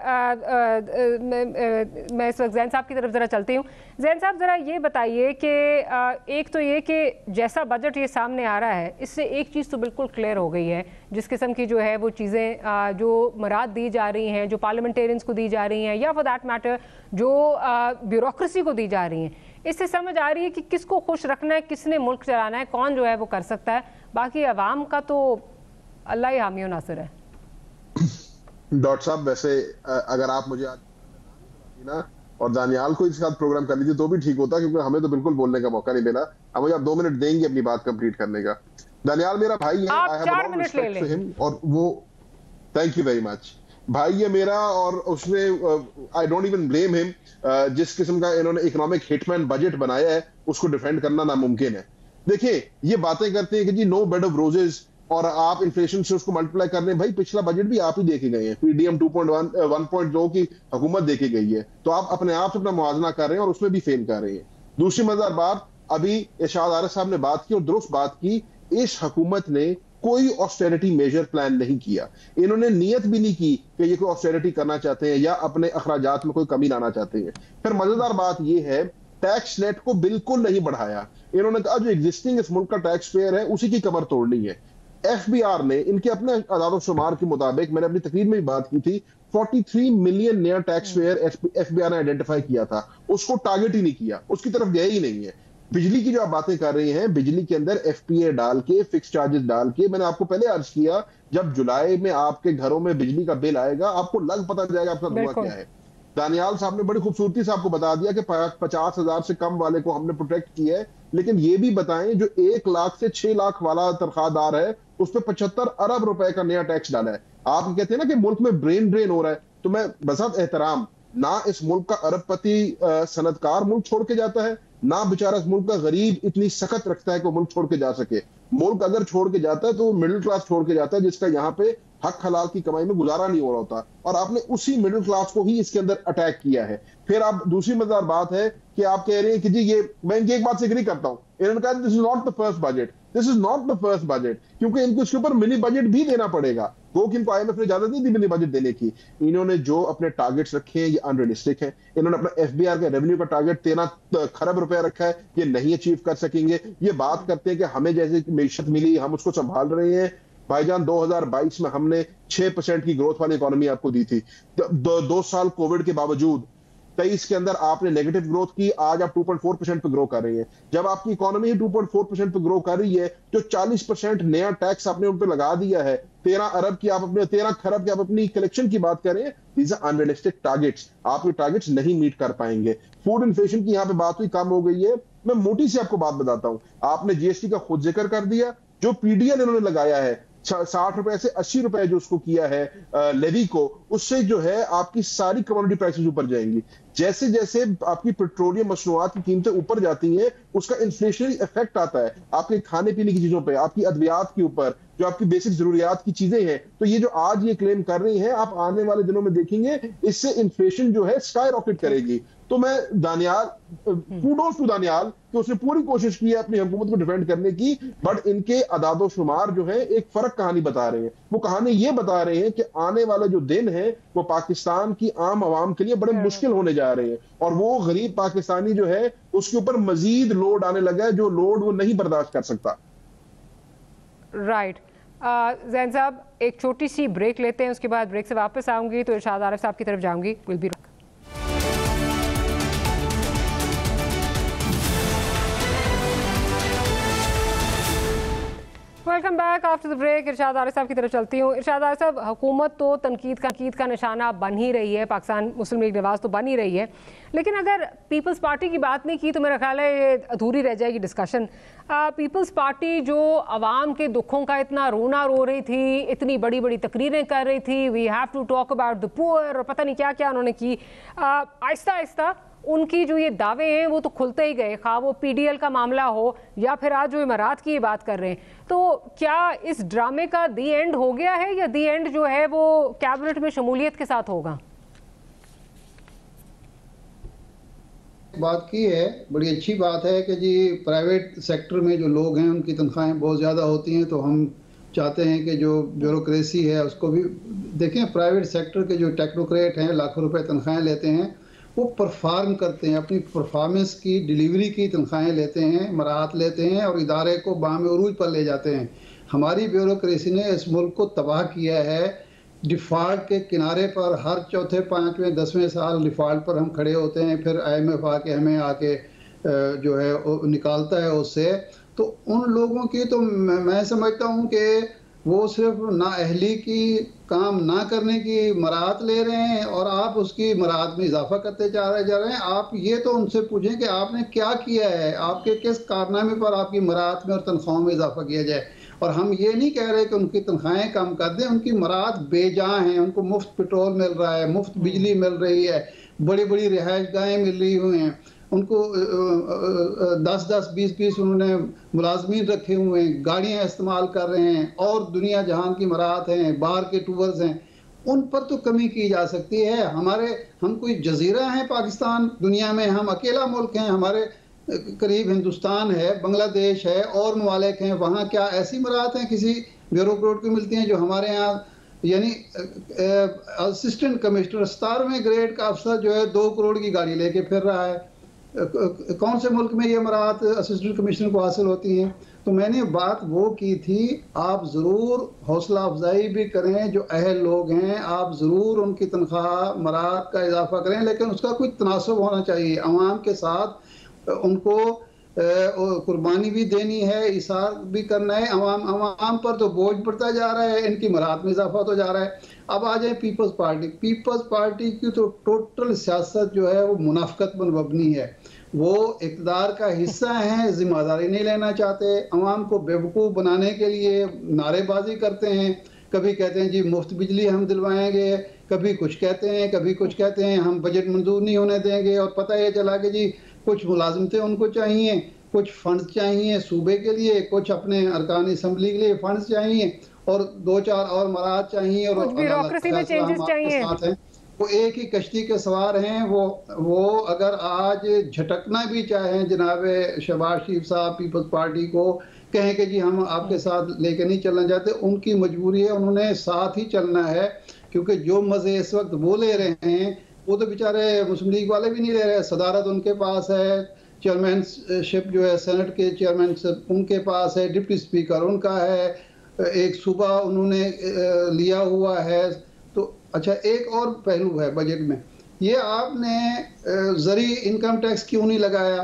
मैं इस वक्त जैन साहब की तरफ ज़रा चलती हूँ। जैन साहब, ज़रा ये बताइए कि एक तो ये कि जैसा बजट ये सामने आ रहा है, इससे एक चीज़ तो बिल्कुल क्लियर हो गई है, जिस किस्म की जो है वो चीज़ें जो मराद दी जा रही हैं, जो पार्लियामेंटेरियंस को दी जा रही हैं, या फॉर दैट मैटर जो ब्यूरोक्रेसी को दी जा रही हैं, इससे समझ आ रही है कि किसको खुश रखना है, किसने मुल्क चलाना है, कौन जो है वो कर सकता है। बाकी अवाम का तो अल्लाह ही हामी नासिर है।
डॉक्टर साहब, वैसे अगर आप मुझे आज ना और दानियाल को इसके साथ प्रोग्राम कर लीजिए तो भी ठीक होता, क्योंकि हमें तो बिल्कुल बोलने का मौका नहीं मिला। अब मुझे आप 2 मिनट देंगे अपनी बात कंप्लीट करने का। दानियाल मेरा भाई है,
आप 4 मिनट ले लें।
और वो, थैंक यू वेरी मच, भाई है मेरा, और उसने I don't even blame him, जिस किस्म का इन्होंने इकोनॉमिक हिटमैन बजट बनाया है उसको डिफेंड करना नामुमकिन है। देखिए, ये बातें करते हैं कि जी नो बेड ऑफ रोजेस और आप इन्फ्लेशन से उसको मल्टीप्लाई कर रहे हैं। भाई, पिछला बजट भी आप ही देखे गए हैं, PDM 1.2 की हुकूमत देखे गई है, तो आप अपने आप से अपना मुआवजा कर रहे हैं और उसमें भी फेल कर रहे हैं। दूसरी मजेदार बात, अभी इरशाद आरिफ साहब ने बात की और दुरुस्त बात की, इस हुकूमत ने कोई ऑस्टेरिटी मेजर प्लान नहीं किया। इन्होंने नियत भी नहीं की कि ये कोई ऑस्टेरिटी करना चाहते हैं या अपने अखराजात में कोई कमी लाना चाहते हैं। फिर मजेदार बात ये है, टैक्स नेट को बिल्कुल नहीं बढ़ाया। इन्होंने कहा जो एग्जिस्टिंग इस मुल्क का टैक्स पेयर है उसी की कमर तोड़नी है। FBR ने इनके अपने आदाद शुमार के मुताबिक, मैंने अपनी तकरीर में भी बात की थी, 43 मिलियन नया टैक्स पेयर FBR ने आइडेंटिफाई किया था, उसको टारगेट ही नहीं किया, उसकी तरफ गए ही नहीं है। बिजली की जो आप बातें कर रहे हैं, बिजली के अंदर FPA डाल के, फिक्स चार्जेस डाल के, मैंने आपको पहले अर्ज किया, जब जुलाई में आपके घरों में बिजली का बिल आएगा आपको लग पता जाएगा आपका धुआं क्या है। दानियाल साहब ने बड़ी खूबसूरती से आपको बता दिया कि 50,000 से कम वाले को हमने प्रोटेक्ट किया है, लेकिन ये भी बताएं जो 1 लाख से 6 लाख वाला तनख्वाहदार है उस पर 75 अरब रुपए का नया टैक्स डाला है। आप कहते हैं ना कि मुल्क में ब्रेन ड्रेन हो रहा है, तो मैं बसात एहतराम, ना इस मुल्क का अरबपति सनतकार मुल्क छोड़ के जाता है, ना बेचारा इस मुल्क का गरीब इतनी सख्त रखता है कि वो मुल्क छोड़ के जा सके। मुल्क अगर छोड़ के जाता है तो मिडिल क्लास छोड़ के जाता है, जिसका यहाँ पे हक हलाल की कमाई में गुजारा नहीं हो रहा होता, और आपने उसी मिडिल क्लास को ही इसके अंदर अटैक किया है। फिर आप, दूसरी मजेदार बात है कि आप कह रहे हैं कि जी ये, मैं इनकी एक बात से एग्री करता हूं, इन्होंने कहा this is not the first budget, this is not the first budget, क्योंकि इनको इसके ऊपर मिनी बजट भी देना पड़ेगा। वो कि इनको IMF ने इजाजत नहीं दी मिनी बजट देने की। इन्होंने जो अपने टारगेट्स रखे हैं ये अनरियलिस्टिक है। इन्होंने अपना FBR का रेवेन्यू का टारगेट 13 खरब रुपया रखा है, ये नहीं अचीव कर सकेंगे। ये बात करते हैं कि हमें जैसे मैशत मिली हम उसको संभाल रहे हैं। भाईजान 2022 में हमने 6% की ग्रोथ वाली इकोनॉमी आपको दी थी। 2 साल कोविड के बावजूद 23 के अंदर आपने नेगेटिव ग्रोथ की, आज आप 2.4% पे ग्रो कर रही है। जब आपकी इकोनॉमी 2.4% पे ग्रो कर रही है, जो 40% नया टैक्स आपने उन पे लगा दिया है, 13 खरब की आप अपनी कलेक्शन की बात करें, दीज आर अनरियलिस्टिक टारगेट्स। आप ये टारगेट्स नहीं मीट कर पाएंगे। फूड इन्फ्लेशन की यहाँ पे बात हुई, कम हो गई है। मैं मोटी सी आपको बात बताता हूं, आपने जीएसटी का खुद जिक्र कर दिया, जो पीडीएल इन्होंने लगाया है 60 रुपए से 80 रुपए जो उसको किया है लेवी को, उससे जो है आपकी सारी कमोडिटी प्राइसेस ऊपर जाएंगी। जैसे जैसे आपकी पेट्रोलियम मसनूआत की कीमतें ऊपर जाती हैं, उसका इन्फ्लेशनरी इफेक्ट आता है आपके खाने पीने की चीजों पे, आपकी अद्वियात के ऊपर, जो आपकी बेसिक जरूरियात की चीजें हैं। तो ये जो आज ये क्लेम कर रही हैं, आप आने वाले दिनों में देखेंगे इससे इन्फ्लेशन जो है स्काई रॉकेट करेगी। तो मैं दानियाल, कूडोस टू दानियाल कि उसने पूरी कोशिश की है अपनी हुकूमत को डिफेंड करने की, बट इनके अदादो शुमार जो है एक फर्क कहानी बता रहे हैं। वो कहानी ये बता रहे हैं कि आने वाला जो दिन है वो पाकिस्तान की आम आवाम के लिए बड़े मुश्किल होने जा रहे हैं, और वो गरीब पाकिस्तानी जो है उसके ऊपर मजीद लोड आने लगा है, जो लोड वो नहीं बर्दाश्त कर सकता।
राइट जैन साहब, एक छोटी सी ब्रेक लेते हैं, उसके बाद ब्रेक से वापस आऊंगी तो इरशाद आरिफ साहब की तरफ जाऊंगी। Will be welcome back after the break. Irshad Arif साहब की तरफ चलती हूँ। इरशाद आरिफ साहब, हुकूमत तो तनकीद का निशाना बन ही रही है, पाकिस्तान मुस्लिम लीग नवाज तो बन ही रही है, लेकिन अगर पीपल्स पार्टी की बात नहीं की तो मेरा ख्याल है ये अधूरी रह जाएगी डिस्कशन। पीपल्स पार्टी जो आवाम के दुखों का इतना रोना रो रही थी, इतनी बड़ी बड़ी तकरीरें कर रही थी, we have to talk about the poor और पता नहीं क्या क्या उन्होंने की, आहिस्ता आहिस्ता उनकी जो ये दावे हैं वो तो खुलते ही गए, खा वो पीडीएल का मामला हो या फिर आज जो इमारात की बात कर रहे हैं। तो क्या इस ड्रामे का दी एंड हो गया है या दी एंड जो है वो कैबिनेट में शमूलियत के साथ होगा?
बात की है, बड़ी अच्छी बात है कि जी प्राइवेट सेक्टर में जो लोग हैं उनकी तनख्वाहें बहुत ज़्यादा होती हैं, तो हम चाहते हैं कि जो ब्यूरोक्रेसी है उसको भी देखें। प्राइवेट सेक्टर के जो टेक्नोक्रेट हैं, लाखों रुपए तनख्वाहें लेते हैं, वो परफॉर्म करते हैं, अपनी परफॉर्मेंस की डिलीवरी की तनख्वाहें लेते हैं, मराहत लेते हैं और इदारे को बाम उरूज पर ले जाते हैं। हमारी ब्यूरोक्रेसी ने इस मुल्क को तबाह किया है। डिफ़ॉल्ट के किनारे पर हर चौथे, पाँचवें, 10वें साल डिफ़ॉल्ट पर हम खड़े होते हैं, फिर IMF आके हमें आके जो है निकालता है उससे। तो उन लोगों की तो मैं समझता हूँ कि वो सिर्फ नाअहली की काम ना करने की मराहत ले रहे हैं और आप उसकी मराहत में इजाफा करते जा रहे हैं। आप ये तो उनसे पूछें कि आपने क्या किया है, आपके किस कारनामे पर आपकी मराहत में और तनख्वाहों में इजाफा किया जाए। और हम ये नहीं कह रहे कि उनकी तनख्वाहें कम कर दें, उनकी मराहत बेजां हैं, उनको मुफ्त पेट्रोल मिल रहा है, मुफ्त बिजली मिल रही है, बड़ी बड़ी रिहाइश गाहें मिल रही हुई हैं, उनको 10-10, 20-20 उन्होंने मुलाजमीन रखे हुए हैं, गाड़ियाँ इस्तेमाल कर रहे हैं और दुनिया जहान की मराहत हैं, बाहर के टूर्स हैं, उन पर तो कमी की जा सकती है। हम कोई जजीरा हैं पाकिस्तान दुनिया में, हम अकेला मुल्क हैं, हमारे करीब हिंदुस्तान है, बांग्लादेश है और ममालिक हैं, वहाँ क्या ऐसी मराहत हैं किसी ब्यूरोक्रेट को मिलती हैं जो हमारे यहाँ, यानी असिस्टेंट कमिश्नर 17वें ग्रेड का अफसर जो है 2 करोड़ की गाड़ी लेके फिर रहा है। कौन से मुल्क में ये मराहत असिस्टेंट कमिश्नर को हासिल होती हैं? तो मैंने बात वो की थी, आप ज़रूर हौसला अफजाई भी करें, जो अहल लोग हैं आप ज़रूर उनकी तनख्वाह मराहत का इजाफा करें, लेकिन उसका कोई तनासब होना चाहिए अवाम के साथ। उनको कुर्बानी भी देनी है, इसार भी करना है। अवाम पर तो बोझ बढ़ता जा रहा है, इनकी मराहत में इजाफा तो जा रहा है। अब आ जाए पीपल्स पार्टी की तो टोटल सियासत जो है वो मुनाफकत पर मबनी है। वो इक़्तिदार का हिस्सा हैं, जिम्मेदारी नहीं लेना चाहते, अवाम को बेवकूफ़ बनाने के लिए नारेबाजी करते हैं। कभी कहते हैं जी मुफ्त बिजली हम दिलवाएंगे, कभी कुछ कहते हैं, कभी कुछ कहते हैं हम बजट मंजूर नहीं होने देंगे, और पता ये चला कि जी कुछ मुलाजिमतें उनको चाहिए, कुछ फंड्स चाहिए सूबे के लिए, कुछ अपने अरकान असम्बली के लिए फंड्स चाहिए और 2-4 और मराहत चाहिए और
ब्यूरोक्रेसी में चेंजेस चाहिए।
वो एक ही कश्ती के सवार हैं। वो अगर आज झटकना भी चाहें जनाब शहबाज शरीफ साहब पीपल्स पार्टी को, कहें कि जी हम आपके साथ लेके नहीं चलना चाहते, उनकी मजबूरी है, उन्होंने साथ ही चलना है, क्योंकि जो मजे इस वक्त वो ले रहे हैं वो तो बेचारे मुस्लिम लीग वाले भी नहीं ले रहे। सदारत उनके पास है, चेयरमैनशिप जो है सेनेट के चेयरमैनशिप उनके पास है, डिप्टी स्पीकर उनका है, एक सूबा उन्होंने लिया हुआ है। तो अच्छा, एक और पहलू है बजट में, ये आपने ज़री इनकम टैक्स क्यों नहीं लगाया?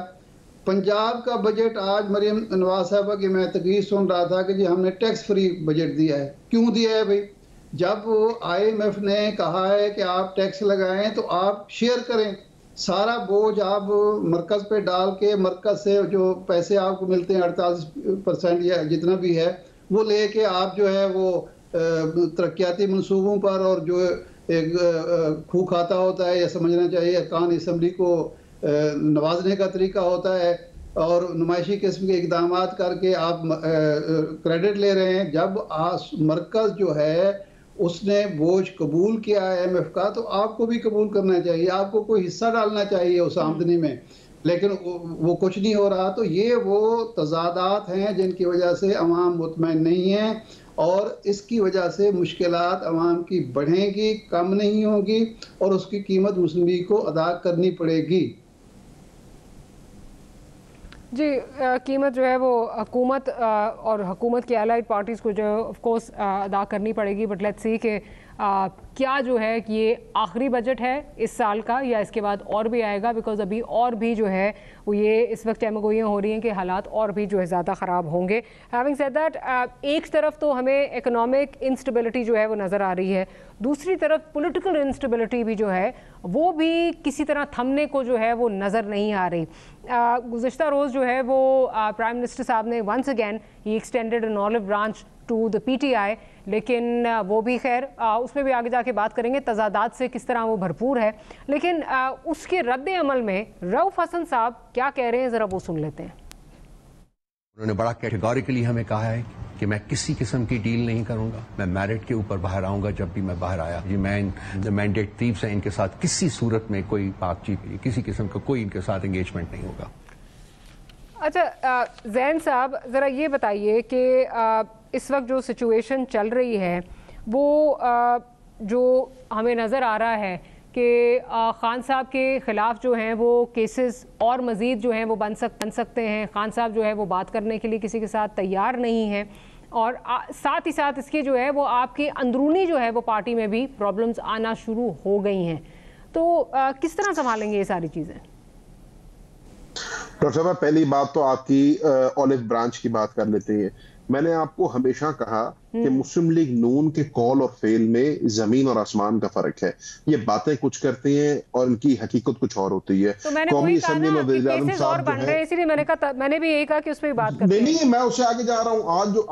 पंजाब का बजट आज मरियम नवाज साहबा की मैं तकरीर सुन रहा था कि जी हमने टैक्स फ्री बजट दिया है। क्यों दिया है भाई? जब IMF ने कहा है कि आप टैक्स लगाएं तो आप शेयर करें, सारा बोझ आप मरकज़ पे डाल के मरकज़ से जो पैसे आपको मिलते हैं 48% या जितना भी है वो लेके आप जो है वो तरक्याती मंसूबों पर और जो एक खूह खाता होता है या समझना चाहिए अरकान असम्बली को नवाजने का तरीका होता है और नुमाइशी किस्म के इकदाम करके आप क्रेडिट ले रहे हैं। जब मरकज़ जो है उसने बोझ कबूल किया है IMF का तो आपको भी कबूल करना चाहिए, आपको कोई हिस्सा डालना चाहिए उस आमदनी में, लेकिन वो कुछ नहीं हो रहा। तो ये वो तजादात हैं जिनकी वजह से अवाम मुतमईन नहीं है और इसकी वजह से मुश्किलात अवाम की बढ़ेंगी, कम नहीं होगी और उसकी कीमत मुस्लिम लीग को अदा करनी पड़ेगी।
जी, कीमत जो है वो हुकूमत और हुकूमत की एलाइड पार्टीज़ को जो ऑफ कोर्स अदा करनी पड़ेगी। बट लेट्स सी कि क्या जो है कि ये आखिरी बजट है इस साल का या इसके बाद और भी आएगा, बिकॉज अभी और भी जो है वो ये इस वक्त चमगोइयाँ हो रही हैं कि हालात और भी जो है ज़्यादा ख़राब होंगे। हैविंग सेड दैट, एक तरफ तो हमें इकोनॉमिक इंस्टेबिलिटी जो है वो नज़र आ रही है, दूसरी तरफ पॉलिटिकल इंस्टेबिलिटी भी जो है वो भी किसी तरह थमने को जो है वो नज़र नहीं आ रही। गुज़िश्ता रोज़ जो है वो प्राइम मिनिस्टर साहब ने once again he extended an olive branch to the PTI, लेकिन वो भी खैर उसमें भी आगे जाके बात करेंगे तजादात से किस तरह वो भरपूर है। लेकिन उसके रद्द अमल में रऊफ हसन साहब क्या कह रहे हैं ज़रा वो सुन लेते हैं।
उन्होंने बड़ा कैटेगोरिकली हमें कहा है कि मैं किसी किस्म की डील नहीं करूंगा, मैं मेरिट के ऊपर बाहर आऊंगा। जब भी मैं बाहर आया जी मैं मैंडेट तीब से इनके साथ किसी सूरत में कोई बातचीत, किसी किस्म का कोई इनके साथ एंगेजमेंट नहीं होगा।
अच्छा जैन साहब, ज़रा ये बताइए कि इस वक्त जो सिचुएशन चल रही है वो जो हमें नज़र आ रहा है कि खान साहब के ख़िलाफ़ जो हैं वो केसेस और मज़ीद जो हैं वो बन सकते हैं। खान साहब जो है वो बात करने के लिए किसी के साथ तैयार नहीं है और साथ ही साथ इसके जो है वो आपकी अंदरूनी जो है वो पार्टी में भी प्रॉब्लम्स आना शुरू हो गई हैं। तो किस तरह संभालेंगे ये सारी चीज़ें?
डॉक्टर साहब, पहली बात तो आपकी ऑलिव ब्रांच की बात कर लेते हैं। मैंने आपको हमेशा कहा कि मुस्लिम लीग नून के कॉल और फेल में जमीन और आसमान का फर्क है। ये बातें कुछ करते हैं और इनकी हकीकत कुछ और होती है।
तो मैंने कौमी असेंबली में केसेस और बन रहे हैं, इसलिए मैंने भी यही कहा कि उस पर बात करते हैं।
नहीं, मैं उससे आगे जा रहा हूँ।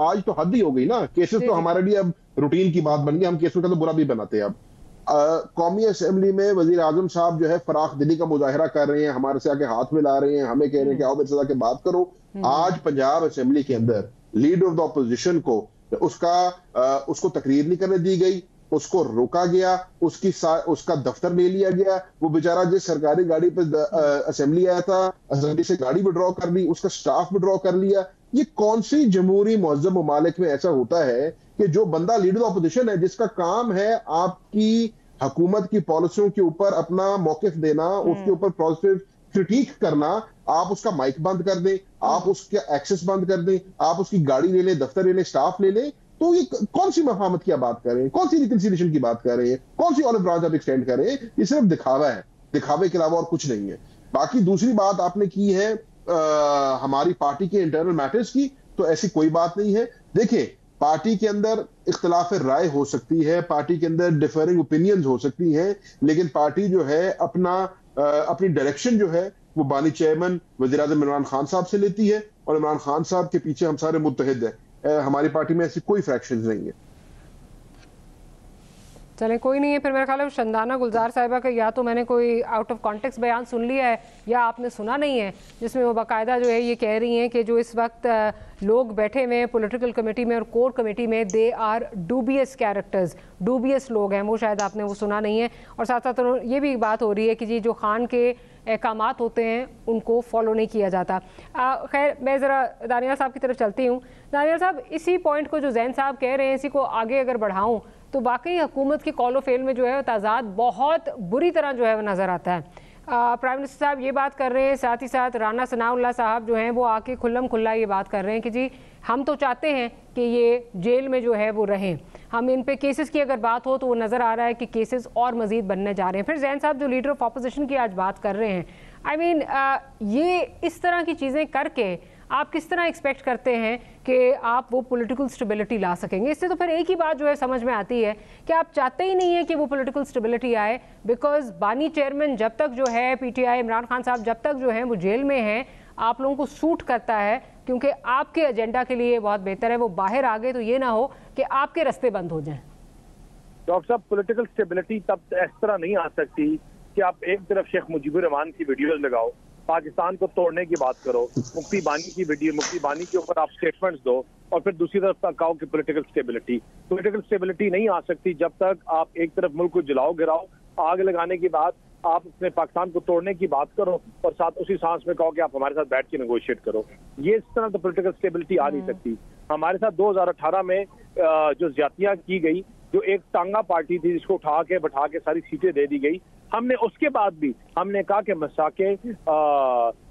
आज तो हद ही हो गई ना। केसेस तो हमारे लिए अब रूटीन की बात बन गई, हम केसेस का तो बुरा भी बनाते हैं। अब कौमी असेंबली में वजीर आजम साहब जो है फराख दिली का मुजाहरा कर रहे हैं, हमारे से आके हाथ मिला रहे हैं, हमें कह रहे हैं कि आओ मेरे साथ आके बात करो। आज पंजाब असेंबली के अंदर लीडर ऑफ द अपोजिशन को उसको तकरीर नहीं करने दी गई, उसको रोका गया, उसका दफ्तर ले लिया गया। वो बेचारा जिस सरकारी गाड़ी पे असेंबली आया था, असेंबली से गाड़ी विड्रॉ कर ली, उसका स्टाफ विड्रॉ कर लिया। ये कौन सी जमहूरी मुअज़्ज़म ममालिक में ऐसा होता है कि जो बंदा लीडर ऑफ अपोजिशन है, जिसका काम है आपकी हुकूमत की पॉलिसियों के ऊपर अपना मौक़िफ़ देना, उसके ऊपर पॉजिटिव क्रिटिक करना, आप उसका माइक बंद कर दें, आप उसका एक्सेस बंद कर दें, आप उसकी गाड़ी ले लें, दफ्तर ले लें, स्टाफ ले लें, तो ये कौन सी मफाहमत की बात कर रहे हैं? कौन सी रिकंसिलिएशन की बात कर रहे हैं? कौन सी ऑलिव ब्रांच आप एक्सटेंड कर रहे हैं? ये सिर्फ दिखावा है, दिखावे के अलावा और कुछ नहीं है। बाकी दूसरी बात आपने की है हमारी पार्टी के इंटरनल मैटर्स की, तो ऐसी कोई बात नहीं है। देखिए, पार्टी के अंदर इख्तिलाफ राय हो सकती है, पार्टी के अंदर डिफरिंग ओपिनियंस हो सकती हैं, लेकिन पार्टी जो है अपनी डायरेक्शन जो है वो बानी चेयरमैन वज़ीर-ए-आज़म इमरान खान साहब से लेती है और इमरान खान साहब के पीछे हम सारे मुत्तहिद हैं। हमारी पार्टी में ऐसी कोई फ्रैक्शंस नहीं है।
चलें, कोई नहीं है। फिर मेरा ख्याल है शंदाना गुलजार साहिबा का या तो मैंने कोई आउट ऑफ कॉन्टेक्स्ट बयान सुन लिया है या आपने सुना नहीं है, जिसमें वो बाकायदा जो है ये कह रही हैं कि जो इस वक्त लोग बैठे हुए हैं पॉलिटिकल कमेटी में और कोर कमेटी में, they are dubious characters, dubious लोग हैं। वो शायद आपने वो सुना नहीं है। और साथ साथ ये भी बात हो रही है कि जी जो खान के अहकामात होते हैं उनको फॉलो नहीं किया जाता। खैर, मैं ज़रा दानियाल साहब की तरफ चलती हूँ। दानियाल साहब, इसी पॉइंट को जो जैन साहब कह रहे हैं, इसी को आगे अगर बढ़ाऊँ तो वाकई हुकूमत के कॉल फेल में जो है ताज़ाद बहुत बुरी तरह जो है वो नज़र आता है। प्राइम मिनिस्टर साहब ये बात कर रहे हैं, साथ ही साथ राना सनाउल्लाह साहब जो हैं वो आके खुल्लम खुल्ला ये बात कर रहे हैं कि जी हम तो चाहते हैं कि ये जेल में जो है वो रहें। हम इन पे केसेस की अगर बात हो तो वो नज़र आ रहा है कि केसेस और मज़ीद बनने जा रहे हैं। फिर जैन साहब जो लीडर ऑफ अपोजिशन की आज बात कर रहे हैं, आई मीन ये इस तरह की चीज़ें करके आप किस तरह एक्सपेक्ट करते हैं कि आप वो पॉलिटिकल स्टेबिलिटी ला सकेंगे? इससे तो फिर एक ही बात जो है समझ में आती है कि आप चाहते ही नहीं है कि वो पॉलिटिकल स्टेबिलिटी आए, बिकॉज बानी चेयरमैन जब तक जो है पीटीआई इमरान खान साहब जब तक जो है वो जेल में हैं, आप लोगों को सूट करता है क्योंकि आपके एजेंडा के लिए बहुत बेहतर है वो बाहर आ गए, तो ये ना हो कि आपके रास्ते बंद हो जाएं।
डॉक्टर साहब, पॉलिटिकल स्टेबिलिटी तब इस तरह नहीं आ सकती कि आप एक तरफ शेख मुजीबुर रहमान की वीडियोस लगाओ, पाकिस्तान को तोड़ने की बात करो, मुफ्ती बानी की वीडियो, मुफ्ती बानी के ऊपर आप स्टेटमेंट्स दो, और फिर दूसरी तरफ तक कहो कि पॉलिटिकल स्टेबिलिटी नहीं आ सकती जब तक आप एक तरफ मुल्क को जलाओ गिराओ, आग लगाने के बाद आप अपने पाकिस्तान को तोड़ने की बात करो और साथ उसी सांस में कहो कि आप हमारे साथ बैठ के नेगोशिएट करो। ये इस तरह तो पॉलिटिकल स्टेबिलिटी आ नहीं सकती। हमारे साथ 2018 में जो ज्यादतियां की गई, जो एक टांगा पार्टी थी जिसको उठा के बैठा के सारी सीटें दे दी गई, हमने उसके बाद भी हमने कहा कि मसाके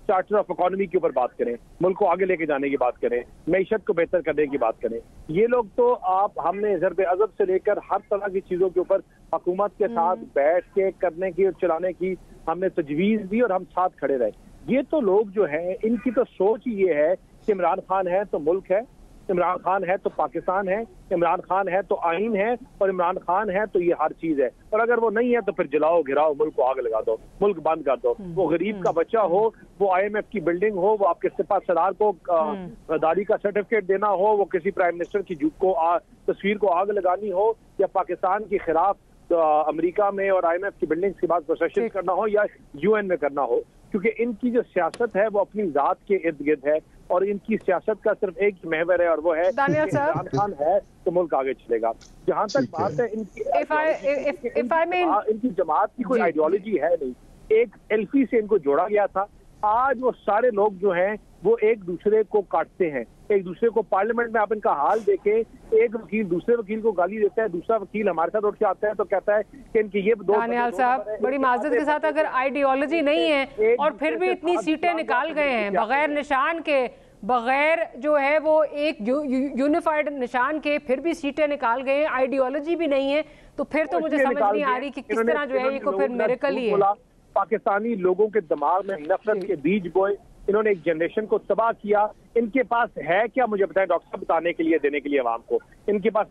चार्टर ऑफ इकोनॉमी के ऊपर बात करें, मुल्क को आगे लेके जाने की बात करें, मईशत को बेहतर करने की बात करें। ये लोग तो हमने ज़रब अज़ब से लेकर हर तरह की चीज़ों के ऊपर हुकूमत के साथ बैठ के करने की और चलाने की हमने तजवीज़ दी और हम साथ खड़े रहे। ये तो लोग जो हैं इनकी तो सोच ही ये है कि इमरान खान है तो मुल्क है, इमरान खान है तो पाकिस्तान है, इमरान खान है तो आइन है, और इमरान खान है तो ये हर चीज है, और अगर वो नहीं है तो फिर जलाओ गिराओ, मुल्क को आग लगा दो, मुल्क बंद कर दो। वो गरीब का बच्चा हो, वो IMF की बिल्डिंग हो, वो आपके सिपा सलार को गद्दारी का सर्टिफिकेट देना हो, वो किसी प्राइम मिनिस्टर की तस्वीर को आग लगानी हो, या पाकिस्तान के खिलाफ अमेरिका में और IMF की बिल्डिंग के बाद प्रोसेशन करना हो, या UN में करना हो, क्योंकि इनकी जो सियासत है वो अपनी जात के इर्द गिर्द है, और इनकी सियासत का सिर्फ एक ही महवर है, और वो है इमरान खान है तो मुल्क आगे चलेगा। जहां तक बात है इनकी जमात की कोई आइडियोलॉजी है नहीं, एक एल्फी से इनको जोड़ा गया था। आज वो सारे लोग जो हैं वो एक दूसरे को काटते हैं, एक दूसरे को पार्लियामेंट में आप इनका हाल देखें, एक वकील दूसरे वकील को गाली देता है, दूसरा वकील हमारे साथ उठ के आता है तो कहता है कि इनके ये दो
साहब बड़ी माजरत के साथ अगर आइडियोलॉजी नहीं है और फिर भी इतनी सीटें निकाल गए हैं बगैर निशान के, बगैर जो है वो एक यूनिफाइड निशान के फिर भी सीटें निकाल गए हैं, आइडियोलॉजी भी नहीं है, तो फिर तो मुझे समझ नहीं आ रही कि किस तरह जो है ये को फिर मिरेकल ही है।
पाकिस्तानी लोगों के दिमाग में नफरत के बीज बोए, इन्होंने एक जनरेशन को तबाह किया। इनके पास है क्या मुझे बताएं डॉक्टर साहब, बताने के लिए, देने के लिए आवाम को? इनके पास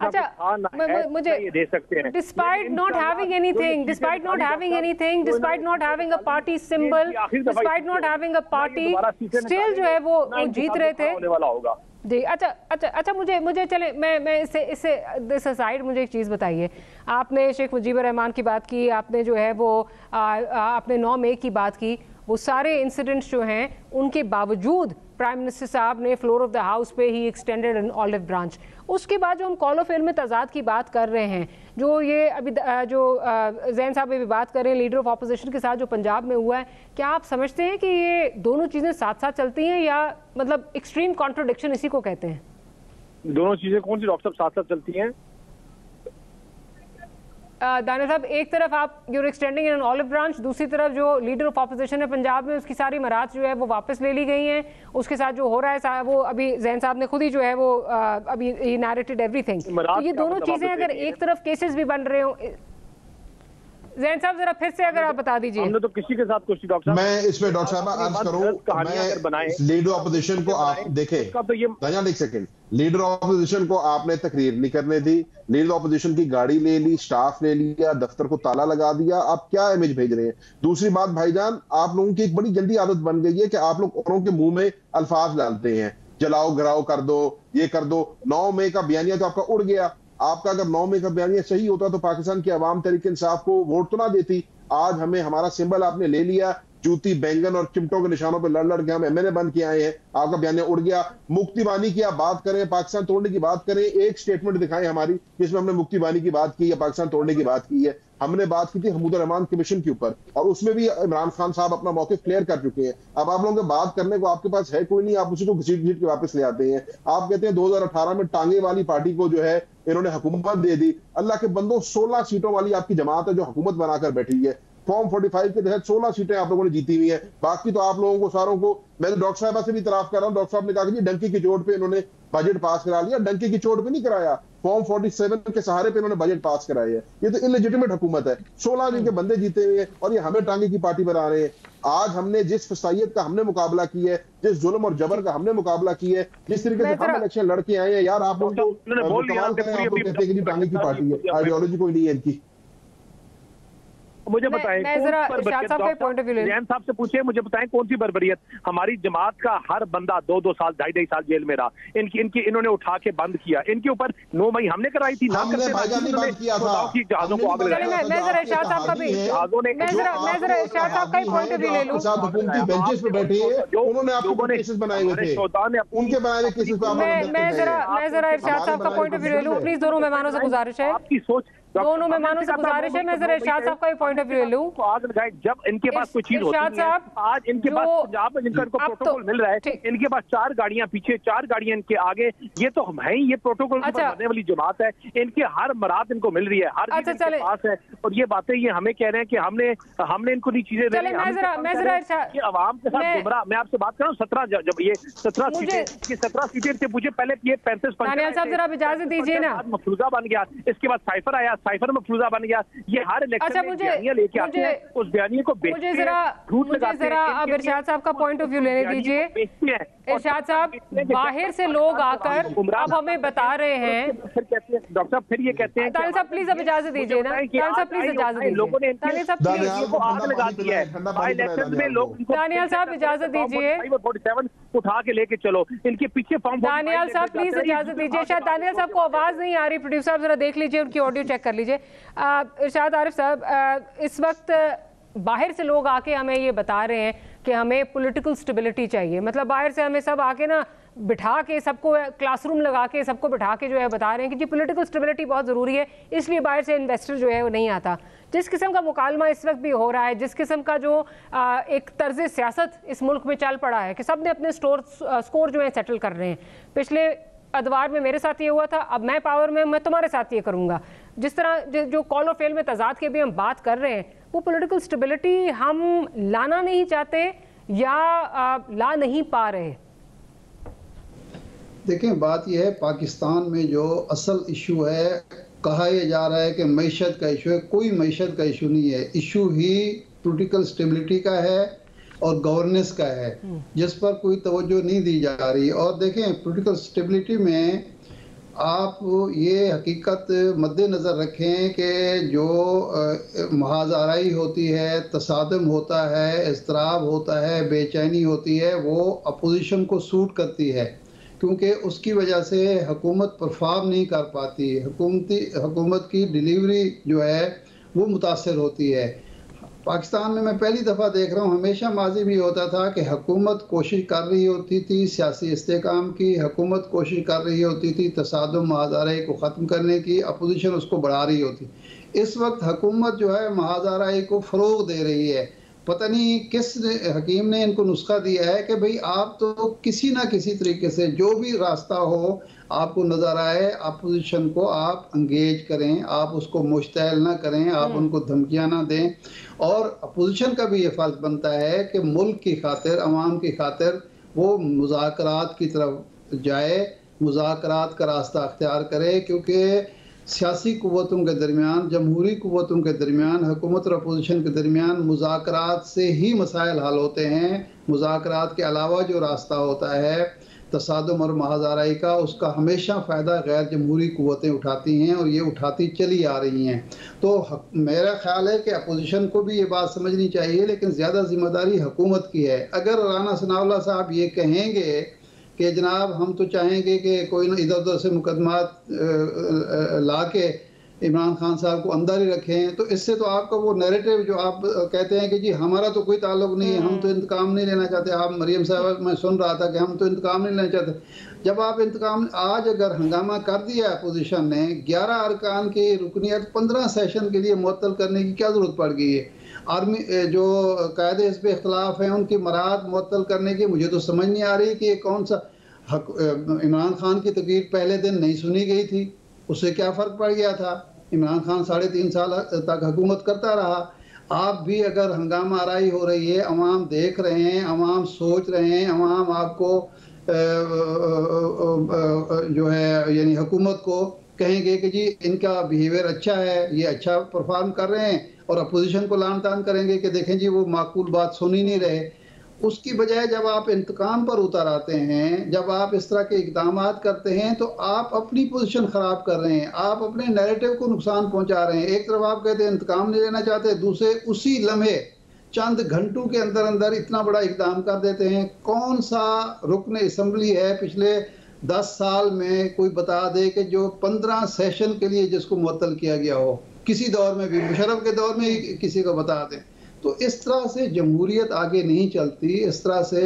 मुझे
ये दे सकते हैं।
Despite not having anything, despite not having anything, despite not having a party symbol, despite not having a party, still जो है वो जीत रहे थे।
होने वाला होगा
जी। अच्छा मुझे चले मैं इससे साइड मुझे एक चीज़ बताइए। आपने शेख मुजीबुर रहमान की बात की, आपने जो है वो आपने 9 मई की बात की, वो सारे इंसिडेंट्स जो हैं उनके बावजूद प्राइम मिनिस्टर साहब ने फ्लोर ऑफ द हाउस पे ही एक्सटेंडेड एन ऑलिव ब्रांच। उसके बाद जो हम कॉल ऑफ इल्म तजाद की बात कर रहे हैं, जो ये अभी जो जैन साहब भी बात कर रहे हैं लीडर ऑफ अपोजिशन के साथ जो पंजाब में हुआ है, क्या आप समझते हैं कि ये दोनों चीज़ें साथ साथ चलती हैं, या मतलब एक्सट्रीम कॉन्ट्रोडिक्शन इसी को कहते हैं?
दोनों चीज़ें कौन सी डॉक्टर साहब साथ साथ चलती हैं?
दानिया साहब, एक तरफ आप you're extending in an olive branch, दूसरी तरफ जो लीडर ऑफ अपोजिशन है पंजाब में उसकी सारी मरात जो है वो वापस ले ली गई हैं, उसके साथ जो हो रहा है वो अभी जैन साहब ने खुद ही जो है वो अभी ही नैरेटेड एवरीथिंग। तो ये दोनों चीजें अगर एक तरफ केसेस भी बन रहे हो, जैन साहब जरा फिर से अगर आप बता दीजिए।
हमने तो किसी के साथ कुछ डॉक्टर साहब,
मैं इसमें डॉक्टर साहब अर्ज करूं, मैं लीडर ऑपोजिशन को आप देखें,
तो ये
एक सेकंड, लीडर ऑपोजिशन को आपने तकरीर नहीं करने दी, लीडर ऑपोजिशन की गाड़ी ले ली, स्टाफ ले लिया, दफ्तर को ताला लगा दिया, आप क्या इमेज भेज रहे हैं? दूसरी बात भाईजान, आप लोगों की एक बड़ी जल्दी आदत बन गई है कि आप लोग औरों के मुंह में अल्फाज डालते हैं, जलाओ गिराओ कर दो, ये कर दो। 9 मई का बयानिया तो आपका उड़ गया। आपका अगर 9 मई का बयानिया सही होता तो पाकिस्तान की आवाम तहरीक इंसाफ को वोट तो ना देती। आज हमें हमारा सिंबल आपने ले लिया, जूती बैंगन और चिमटों के निशानों पे लड़ लड़ के हम MNA बन के आए हैं, आपका बयानिया उड़ गया। मुफ्ती बानी की आप बात करें, पाकिस्तान तोड़ने की बात करें, एक स्टेटमेंट दिखाएं हमारी जिसमें हमने मुफ्ती बानी की बात की या पाकिस्तान तोड़ने की बात की है। हमने बात की थी महमूद रहमान कमीशन के ऊपर, और उसमें भी इमरान खान साहब अपना मौके क्लियर कर चुके हैं। अब आप लोगों को बात करने को आपके पास है कोई नहीं, आप उसी को घसीट घसीट के वापस ले आते हैं। आप कहते हैं 2018 में टांगे वाली पार्टी को जो है इन्होंने हुकूमत दे दी। अल्लाह के बंदों, 16 सीटों वाली आपकी जमात है जो हुकूमत बनाकर बैठी है। फॉर्म 45 के तहत 16 सीटें आप लोगों ने जीती हुई है। बाकी तो आप लोगों को सारों को, मैं तो डॉक्टर साहबा से भी इतराफ कर रहा हूँ, डॉक्टर साहब ने कहा कि डंकी की चोट पे इन्होंने बजट पास करा लिया। डंकी की चोट पे नहीं कराया, फॉर्म 47 के सहारे पे इन्होंने बजट पास कराया है। ये तो इलेजिटिमेट हुकूमत है। 16 दिन के बंदे जीते हुए हैं और ये हमें टांगे की पार्टी बना रहे हैं। आज हमने जिस फसाइयत का हमने मुकाबला की है, जिस जुल्म और जबर का हमने मुकाबला की है, जिस तरीके से हम इलेक्शन लड़के आए हैं, यार आप लोग कहते हैं कि टांगे की पार्टी है, आइडियोलॉजी कोई नहीं है इनकी।
मुझे बताएं, जैन साहब से पूछे, मुझे बताएं कौन सी बर्बरियत? हमारी जमात का हर बंदा 2-2 साल 2.5 साल जेल में रहा। इन्होंने उठा के बंद किया। इनके ऊपर 9 मई हमने कराई थी, नाम करते जहाजों को आग लगाई।
मैं जरा इरशाद साहब का भी पॉइंट ऑफ व्यू ले लूं।
बेंचेस पे बैठे हैं, उन्होंने आपको केसेस बनाए हुए थे, उनके बनाए हुए केसेस पे
मैं जरा इरशाद साहब का पॉइंट ऑफ व्यू ले लूं प्लीज। दोनों मेहमानों से गुजारिश है,
आपकी सोच,
दोनों मेहमानों से गुजारिश है, मैं जरा इरशाद साहब का भी पॉइंट ऑफ व्यू ले लूं।
आग लगाए जब इनके पास कोई चीज होती है। आज इनके पास पंजाब में जिनका इनको प्रोटोकॉल मिल रहा है, इनके पास 4 गाड़ियां पीछे, 4 गाड़ियां इनके आगे। ये तो हम है ही, ये प्रोटोकॉल बनने वाली जमात है। इनके हर मराद इनको मिल रही है, हर चीज इनके पास है। और ये बातें ये हमें कह रहे हैं कि हमने इनको नहीं चीजें दे रही। आवाम के साथ गुमराह। मैं आपसे बात कर रहा हूँ 17 जब ये 17 सीटें थे, मुझे पहले ये 35
इजाजत दीजिए ना,
मफरूजा बन गया, इसके बाद साइफर आया, साइफर में मफरूजा बन गया। ये हर इलेक्शन में बयानियां लेके आते हैं, उस बयानिए को
मुझे जरा अब इरशाद साहब का पॉइंट ऑफ व्यू लेने दीजिए। इरशाद साहब, बाहर से लोग आकर अब हमें बता रहे हैं,
फिर कहते हैं डॉक्टर साहब, फिर ये कहते हैं
तालिब साहब प्लीज अब इजाजत दीजिए ना, तालिब साहब प्लीज इजाजत दीजिए।
लोगों ने को आग लगा दिया है इलेक्शन में। लोग
दानियाल साहब इजाजत दीजिए,
47 उठा के लेके चलो, इनके पीछे फॉर्म।
दानियाल साहब प्लीज इजाजत दीजिए। शायद दानियाल साहब को आवाज नहीं आ रही, प्रोड्यूसर साहब जरा देख लीजिए, उनकी ऑडियो चेक कर लीजिए। इरशाद आरिफ साहब, इस वक्त बाहर से लोग आके हमें ये बता रहे हैं कि हमें पॉलिटिकल स्टेबिलिटी चाहिए। मतलब बाहर से हमें सब आके ना बिठा के, सबको क्लासरूम लगा के सबको बिठा के जो है बता रहे हैं कि जी पॉलिटिकल स्टेबिलिटी बहुत ज़रूरी है, इसलिए बाहर से इन्वेस्टर जो है वो नहीं आता। जिस किस्म का मुकालमा इस वक्त भी हो रहा है, जिस किस्म का जो एक तर्ज सियासत इस मुल्क में चल पड़ा है कि सब ने अपने स्कोर जो है सेटल कर रहे हैं। पिछले अदवार में मेरे साथ ये हुआ था, अब मैं पावर में, मैं तुम्हारे साथ ये करूँगा। जिस तरह जो कॉल और फेल में तजाद के भी हम बात कर रहे हैं, वो पॉलिटिकल स्टेबिलिटी हम लाना नहीं चाहते या ला नहीं पा रहे।
देखें, बात यह है, पाकिस्तान में जो असल इशू है, कहा यह जा रहा है कि मईशत का इशू है। कोई मईशत का इशू नहीं है, इशू ही पॉलिटिकल स्टेबिलिटी का है और गवर्नेंस का है, जिस पर कोई तवज्जो नहीं दी जा रही। और देखें, पॉलिटिकल स्टेबिलिटी में आप ये हकीकत मद्देनज़र रखें कि जो महाज़ाराई होती है, तसादम होता है, इज़्तिराब होता है, बेचैनी होती है, वो अपोजिशन को सूट करती है, क्योंकि उसकी वजह से हुकूमत परफॉर्म नहीं कर पाती। हुकूमत की डिलीवरी जो है वो मुतासर होती है। पाकिस्तान में मैं पहली दफ़ा देख रहा हूँ, हमेशा माजी भी होता था कि हुकूमत कोशिश कर रही होती थी सियासी इस्तेकाम की, हुकूमत कोशिश कर रही होती थी तसादुम महाज़ाराई को ख़त्म करने की, अपोजिशन उसको बढ़ा रही होती। इस वक्त हुकूमत जो है महाज़ाराई को फ़रोग़ दे रही है। पता नहीं किस हकीम ने इनको नुस्खा दिया है कि भाई आप तो किसी ना किसी तरीके से जो भी रास्ता हो आपको नज़र आए, अपोजिशन को आप इंगेज करें, आप उसको मुश्तैल ना करें, आप उनको धमकियां ना दें। और अपोजिशन का भी ये फ़र्ज बनता है कि मुल्क की खातिर, अवाम की खातिर वो मुज़ाकरात की तरफ जाए, मुज़ाकरात का रास्ता अख्तियार करे, क्योंकि सियासी क़ुव्वतों के दरमियान, जमहूरी क़ुव्वतों के दरमियान, हुकूमत और अपोजिशन के दरमियान मुज़ाकरात से ही मसाइल हल होते हैं। मुज़ाकरात के अलावा जो रास्ता होता है तसादुम और महाज़ाराई का, उसका हमेशा फ़ायदा गैर जमहूरी क़ुव्वतें उठाती हैं और ये उठाती चली आ रही हैं। तो मेरा ख्याल है कि अपोजिशन को भी ये बात समझनी चाहिए, लेकिन ज़्यादा ज़िम्मेदारी हुकूमत की है। अगर राना सनाउल्लाह साहब ये कहेंगे कि जनाब हम तो चाहेंगे कि कोई ना इधर उधर से मुकदमात ला के इमरान खान साहब को अंदर ही रखें, तो इससे तो आपका वो नैरेटिव जो आप कहते हैं कि जी हमारा तो कोई ताल्लुक नहीं है, हम तो इंतकाम नहीं लेना चाहते। आप मरियम साहब, मैं सुन रहा था कि हम तो इंतकाम नहीं लेना चाहते। जब आप इंतकाम, आज अगर हंगामा कर दिया अपोजिशन ने, 11 अरकान की रुकनियत 15 सेशन के लिए मुअत्तल करने की क्या ज़रूरत पड़ गई है? आर्मी जो कायदे हिज़्ब इख्तिलाफ हैं उनकी मराद मुअत्तल करने की मुझे तो समझ नहीं आ रही कि ये कौन सा इमरान खान की तकरीर पहले दिन नहीं सुनी गई थी, उससे क्या फ़र्क पड़ गया था? इमरान खान 3.5 साल तक हुकूमत करता रहा। आप भी अगर हंगामा आराई हो रही है, अवाम देख रहे हैं, अवाम सोच रहे हैं, अवाम आपको जो है यानी हुकूमत को कहेंगे कि जी इनका बिहेवियर अच्छा है, ये अच्छा परफॉर्म कर रहे हैं, और अपोजिशन को लान तान करेंगे कि देखें जी वो माकूल बात सुन ही नहीं रहे। उसकी बजाय जब आप इंतकाम पर उतर आते हैं, जब आप इस तरह के इकदाम करते हैं, तो आप अपनी पोजीशन खराब कर रहे हैं, आप अपने नैरेटिव को नुकसान पहुंचा रहे हैं। एक तरफ आप कहते हैं इंतकाम नहीं लेना चाहते, दूसरे उसी लम्हे चंद घंटों के अंदर अंदर इतना बड़ा इकदाम कर देते हैं। कौन सा रुकन असम्बली है पिछले 10 साल में कोई बता दे कि जो 15 सेशन के लिए जिसको मुअत्तल किया गया हो, किसी दौर में भी, मुशर्रफ के दौर में ही किसी को बता दें। तो इस तरह से जमहूरियत आगे नहीं चलती, इस तरह से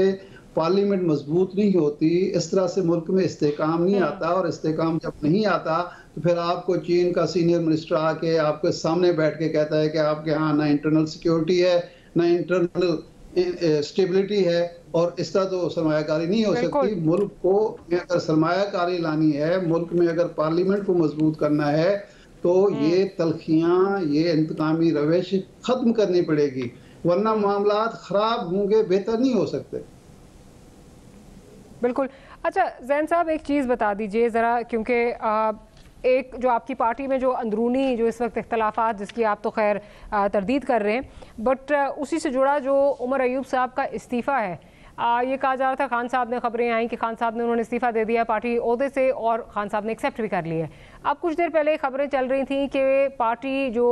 पार्लियामेंट मजबूत नहीं होती, इस तरह से मुल्क में इस्तेकाम नहीं आता, और इस्तेकाम जब नहीं आता तो फिर आपको चीन का सीनियर मिनिस्टर आके आपके सामने बैठ के कहता है कि आपके यहाँ ना इंटरनल सिक्योरिटी है, ना इंटरनल स्टेबिलिटी है, और इस तरह तो सरमायाकारी नहीं हो सकती। मुल्क को अगर सरमायाकारी लानी है, मुल्क में अगर पार्लियामेंट को मजबूत करना है, तो ये तलखियां, ये इंतकामी रविश खत्म करनी पड़ेगी, वरना मामलात खराब होंगे, बेहतर नहीं हो सकते।
बिल्कुल। अच्छा जैन साहब, एक चीज़ बता दीजिए ज़रा, क्योंकि एक जो आपकी पार्टी में जो अंदरूनी जो इस वक्त इख्तलाफात, जिसकी आप तो खैर तरदीद कर रहे हैं, बट उसी से जुड़ा जो उमर अयूब साहब का इस्तीफ़ा है, ये कहा जा रहा था, खान साहब ने खबरें आई कि खान साहब ने उन्होंने इस्तीफ़ा दे दिया पार्टी ओहदे से, और खान साहब ने एक्सेप्ट भी कर लिया है। अब कुछ देर पहले खबरें चल रही थी कि पार्टी जो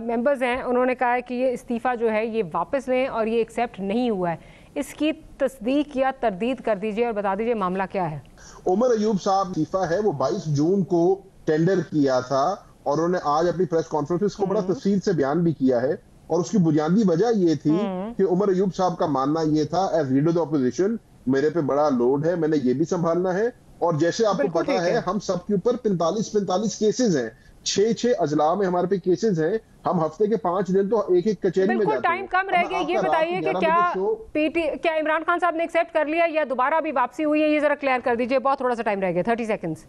मेंबर्स हैं उन्होंने कहा है कि ये इस्तीफ़ा जो है ये वापस लें और ये एक्सेप्ट नहीं हुआ है। इसकी तस्दीक या तरदीद कर दीजिए और बता दीजिए मामला क्या है।
उमर अयूब साहब इस्तीफा है वो 22 जून को टेंडर किया था, और उन्होंने आज अपनी प्रेस कॉन्फ्रेंस में इसको बड़ा तफसील से बयान भी किया है, और उसकी बुनियादी वजह ये थी कि उमर अयूब साहब का मानना ये था, as leader of the opposition मेरे पे बड़ा लोड है, मैंने ये भी संभालना है, और जैसे आपको पता है हम सबके ऊपर 45 केसेस हैं, 6 अजला में हमारे पे केसेस हैं, हम हफ्ते के 5 दिन तो एक एक कचहरी में जाते हैं।
टाइम कम रह गया, ये बताइए कि क्या इमरान खान साहब ने एक्सेप्ट कर लिया या दोबारा अभी वापसी हुई है, ये जरा क्लियर कर दीजिए, बहुत थोड़ा सा टाइम रह गया, 30 सेकंड्स।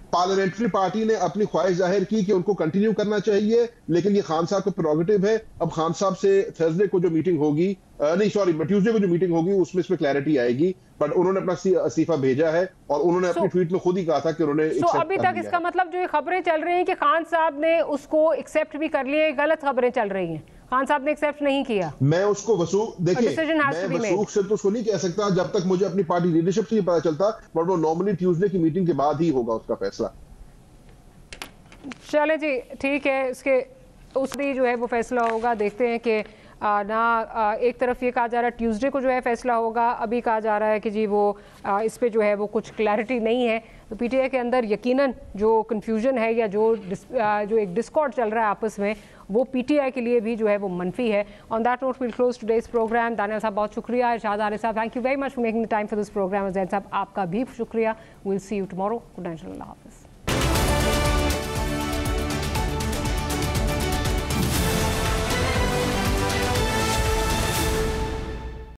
पार्लियामेंट्री पार्टी ने अपनी ख्वाहिश जाहिर की कि उनको कंटिन्यू करना चाहिए, लेकिन ये खान साहब का प्रोगेटिव है। अब खान साहब से थर्सडे को जो मीटिंग होगी, ट्यूसडे को जो मीटिंग होगी उसमें इसमें क्लैरिटी आएगी, बट उन्होंने अपना इस्तीफा भेजा है, और उन्होंने अपनी ट्वीट में खुद ही कहा था कि उन्होंने
अभी तक इसका मतलब जो ये खबरें चल रही हैं कि खान साहब ने उसको एक्सेप्ट भी कर लिया, गलत खबरें चल रही हैं, खान साहब ने एक्सेप्ट नहीं किया।
मैं उसको देखिए मैं वसूख से तो उसको नहीं कह सकता जब तक मुझे अपनी पार्टी लीडरशिप से नहीं पता चलता, बट वो नॉर्मली ट्यूसडे की मीटिंग के बाद ही होगा उसका फैसला।
चले जी, ठीक है, इसके उस दिन जो है वो फैसला होगा। देखते हैं कि एक तरफ ये कहा जा रहा है ट्यूसडे को जो है फैसला होगा, अभी कहा जा रहा है कि जी वो इस पे जो है वो कुछ क्लैरिटी नहीं है। तो पीटीआई के अंदर यकीनन जो कन्फ्यूजन है या जो एक डिस्कॉर्ड चल रहा है आपस में, वो पीटीआई के लिए भी जो है वो मनफी है। On that note we'll close today's programme. Daniyal साहब बहुत शुक्रिया, इरशाद आरिफ साहब thank you very much for making the time for this programme. Jain साहब आपका भी शुक्रिया। Will see you tomorrow. Good night, अल्लाह हाफिज़।